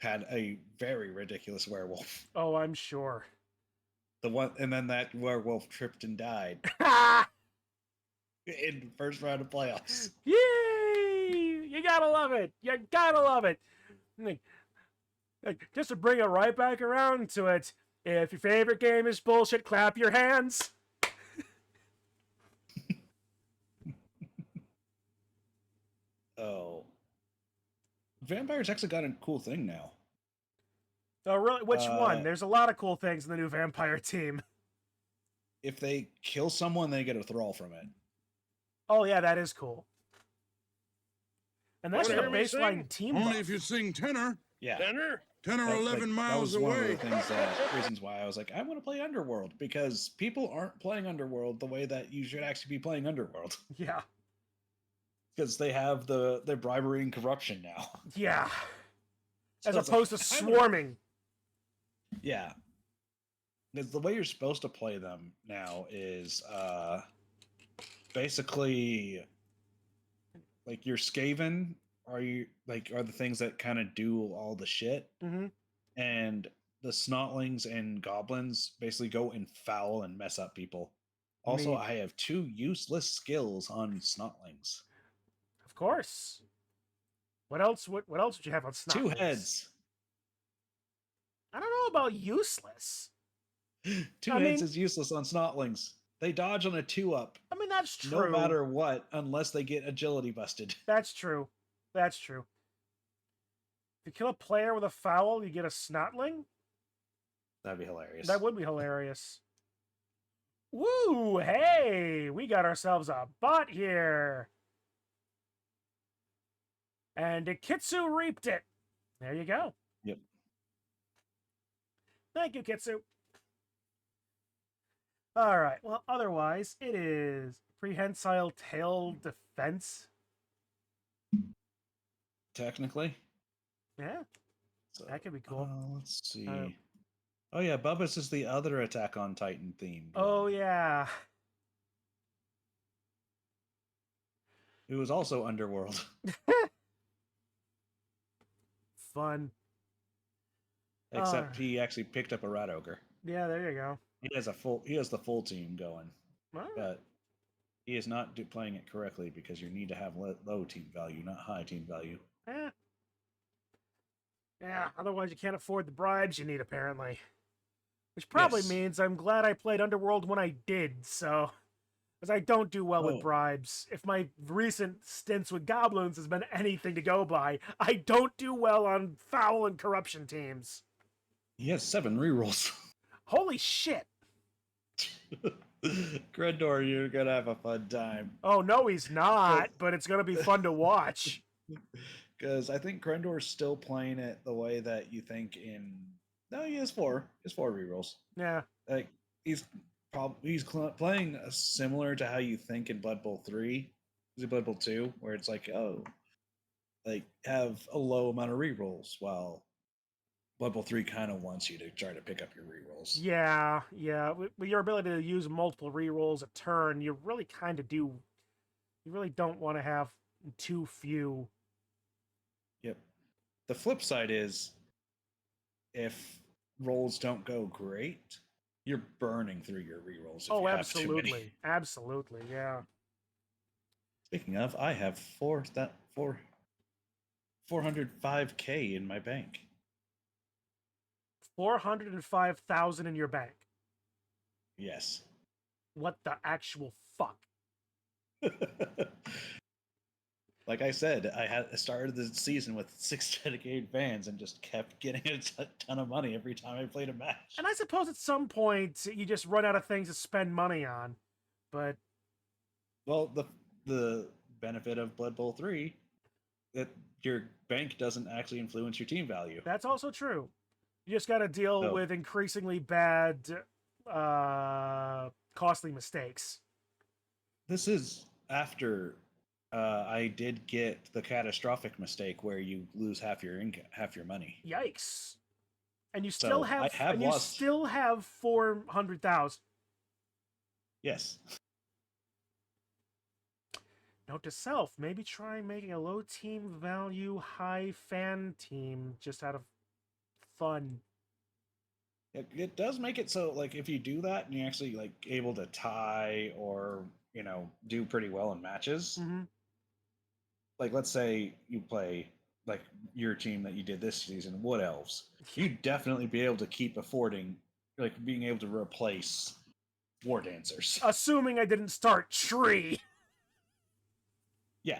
had a very ridiculous werewolf. Oh, I'm sure. The one, and then that werewolf tripped and died in the first round of playoffs. Yay! You gotta love it. You gotta love it. Like, just to bring it right back around to it, if your favorite game is bullshit, clap your hands. Oh. Vampire's actually got a cool thing now. Oh, really? Which one? There's a lot of cool things in the new Vampire team. If they kill someone, they get a thrall from it. Oh, yeah, that is cool. And that's the Wanna hear me sing? baseline team Only buff. if you sing tenor. Yeah. Tenor? 10 or That- 11 that miles was one of away. the things reasons why I was like, I want to play Underworld, because people aren't playing Underworld the way that you should actually be playing Underworld, Yeah. because they have the bribery and corruption now. Yeah. So As it's opposed like, to I don't- swarming. Yeah. The way you're supposed to play them now is basically like your Skaven are the things that kind of do all the shit, Mm-hmm. and the Snotlings and Goblins basically go and foul and mess up people. Also, Neat. I have 2 useless skills on Snotlings. Of course. What else? What else would you have on Snotlings? 2 heads. I don't know about useless. 2 I heads mean- is useless on Snotlings. They dodge on a 2-up. I mean, that's true. No matter what, unless they get agility busted. That's true. That's true. If you kill a player with a foul, you get a Snotling? That'd be hilarious. That would be hilarious. Woo! Hey! We got ourselves a bot here! And Kitsu reaped it. There you go. Yep. Thank you, Kitsu. Alright, well, otherwise, it is Prehensile Tail Defense. Technically. Yeah, So, that could be cool. Let's see. Uh, Oh yeah, Bubba's is the other Attack on Titan theme. Oh, yeah. It was also Underworld. Fun. Except he actually picked up a Rat Ogre. Yeah, there you go. He has the full team going. Well, But he is not playing it correctly, because you need to have low team value, not high team value. eh. Yeah, otherwise you can't afford the bribes you need, apparently. Which probably Yes. means I'm glad I played Underworld when I did, so... Because I don't do well Oh. with bribes. If my recent stints with goblins has been anything to go by, I don't do well on foul and corruption teams. He has 7 rerolls. Holy shit! Grendor, you're gonna have a fun time. Oh, no, he's not, but it's going to be fun to watch. Because I think Grendor's still playing it the way that you think in... No, he has 4. He has 4 rerolls. Yeah. Like, he's playing similar to how you think in Blood Bowl 3. Is it Blood Bowl 2? Where it's like, oh, like, have a low amount of rerolls, while Blood Bowl 3 kind of wants you to try to pick up your rerolls. Yeah, yeah. With your ability to use multiple rerolls a turn, you really kind of do... You really don't want to have too few. Yep. The flip side is, if rolls don't go great, you're burning through your rerolls. If Oh, you have too many. absolutely. Absolutely, yeah. Speaking of, I have 405K in my bank. 405,000 in your bank. Yes. what the actual fuck? Like I said, I started the season with 6 dedicated fans and just kept getting a ton of money every time I played a match. And I suppose at some point you just run out of things to spend money on. But well, the benefit of Blood Bowl 3, that your bank doesn't actually influence your team value. That's also true. You just got to deal with increasingly bad, costly mistakes. This is after I did get the catastrophic mistake where you lose half your money. Yikes! And you still So have you still have 400,000. Yes. Note to self: maybe try making a low team value, high fan team just out of fun. It does make it so, like, if you do that and you're actually, like, able to tie or, you know, do pretty well in matches, like, let's say you play, like, your team that you did this season, Wood Elves, you'd definitely be able to keep affording, like, being able to replace War Dancers. Assuming I didn't start Tree. Yeah.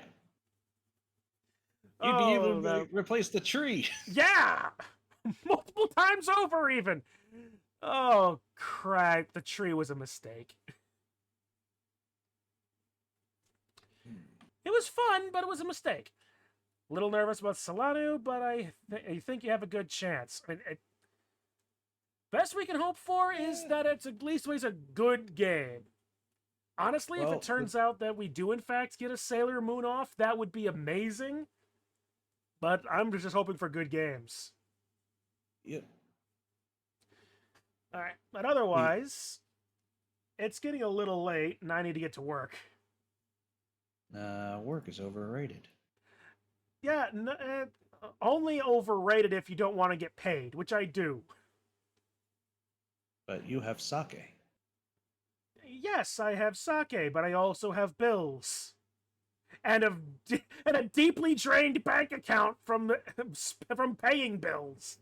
You'd be able to replace the tree. Yeah! Multiple times over, even. Oh, crap. The tree was a mistake. It was fun, but it was a mistake. A little nervous about Solano, but I think you have a good chance. I mean, best we can hope for is that it's at least a good game. Honestly, if it turns out that we do in fact get a Sailor Moon off, that would be amazing. But I'm just hoping for good games. Yep. All right, but otherwise, it's getting a little late, and I need to get to work. Work is overrated. Yeah, only overrated if you don't want to get paid, which I do. But you have sake. Yes, I have sake, but I also have bills. And a deeply drained bank account from paying bills.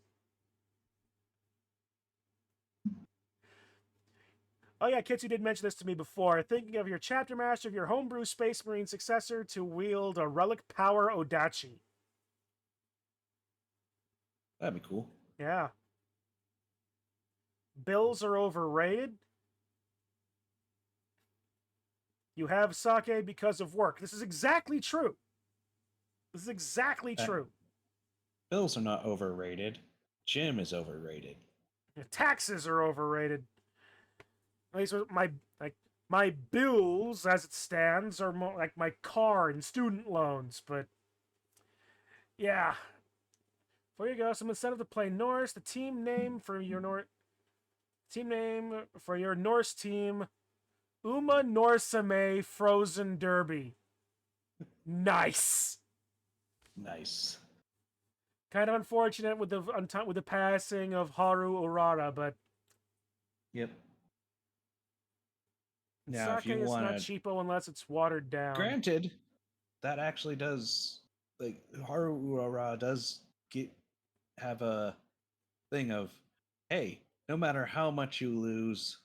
Oh yeah, Kitsu did mention this to me before. Thinking of your chapter master of your homebrew Space Marine successor to wield a relic power Odachi. That'd be cool. Yeah. Bills are overrated. You have sake because of work. This is exactly true. This is exactly true. Bills are not overrated. Gym is overrated. Taxes are overrated. At least my bills, as it stands, are more like my car and student loans. But yeah, before you go, some incentive to play Norse. The team name for your Norse team, Uma Norsame Frozen Derby. Nice. Nice. Kind of unfortunate with the passing of Haru Urara, but yep. Now, sake if you is want not cheapo unless it's watered down. Granted, that actually does, like, Haru Urara does have a thing of, hey, no matter how much you lose,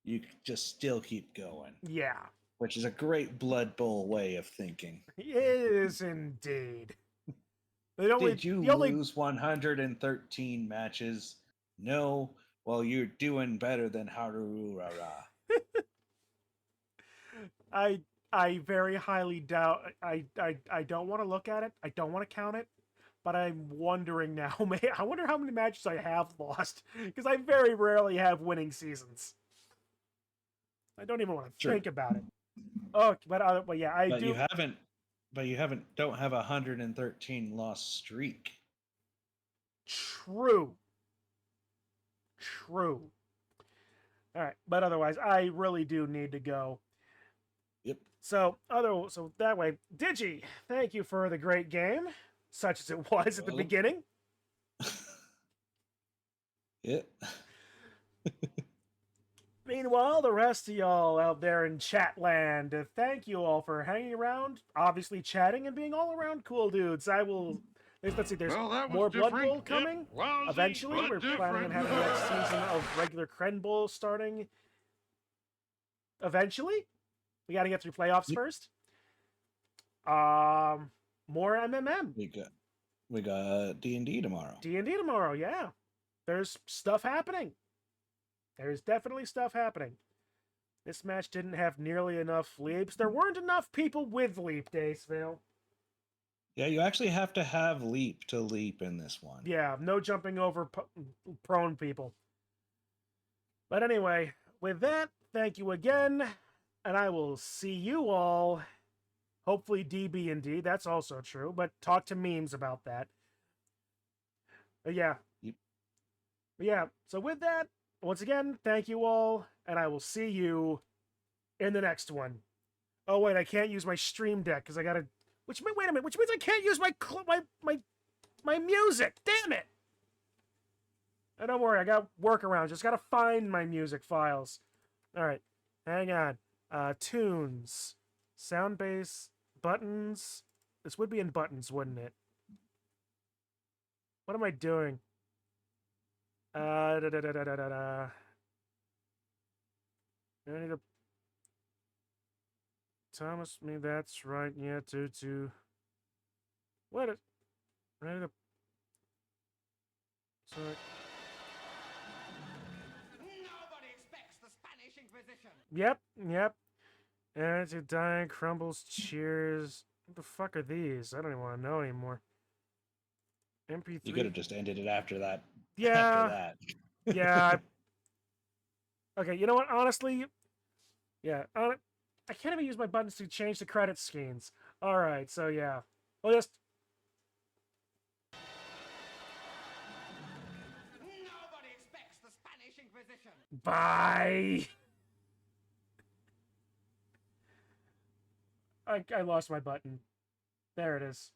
you just still keep going. Yeah. Which is a great Blood Bowl way of thinking. It is indeed. Did you lose 113 matches? No. Well, you're doing better than Haru Urara. I very highly doubt. I don't want to look at it. I don't want to count it. But I'm wondering now. I wonder how many matches I have lost, because I very rarely have winning seasons. I don't even want to think about it. Oh, but yeah, I do. You don't have a 113 loss streak. True. All right, but otherwise, I really do need to go. Yep. So that way, Digi, thank you for the great game, such as it was at the beginning. Yep. Meanwhile, the rest of y'all out there in chat land, thank you all for hanging around, obviously chatting, and being all around cool dudes. Let's see, there's more Blood Bowl coming. Eventually, we're planning on having the next season of regular Kren Bowl starting eventually. We got to get through playoffs first. More MMM. We got D&D tomorrow. D&D tomorrow, yeah. There's stuff happening. There's definitely stuff happening. This match didn't have nearly enough leaps. There weren't enough people with leap, Daceville. Yeah, you actually have to have leap to leap in this one. Yeah, no jumping over prone people. But anyway, with that, thank you again, and I will see you all. Hopefully DB&D, that's also true, but talk to memes about that. But yeah. Yep. But yeah, so with that, once again, thank you all, and I will see you in the next one. Oh wait, I can't use my stream deck because I gotta. Wait a minute, which means I can't use my music. Damn it! And don't worry, I got workarounds. Just gotta find my music files. All right, hang on. Tunes, sound base, buttons. This would be in buttons, wouldn't it? What am I doing? I need to. Thomas, me, that's right. Yeah, to. What? Ready to. Sorry. Nobody expects the Spanish Inquisition. Yep. And to die, crumbles, cheers. What the fuck are these? I don't even want to know anymore. MP3. You could have just ended it after that. Yeah. After that. Yeah. Okay, you know what? Honestly, yeah. I can't even use my buttons to change the credit schemes. All right, so yeah. We'll just. Nobody expects the Spanish Inquisition. Bye. I lost my button. There it is.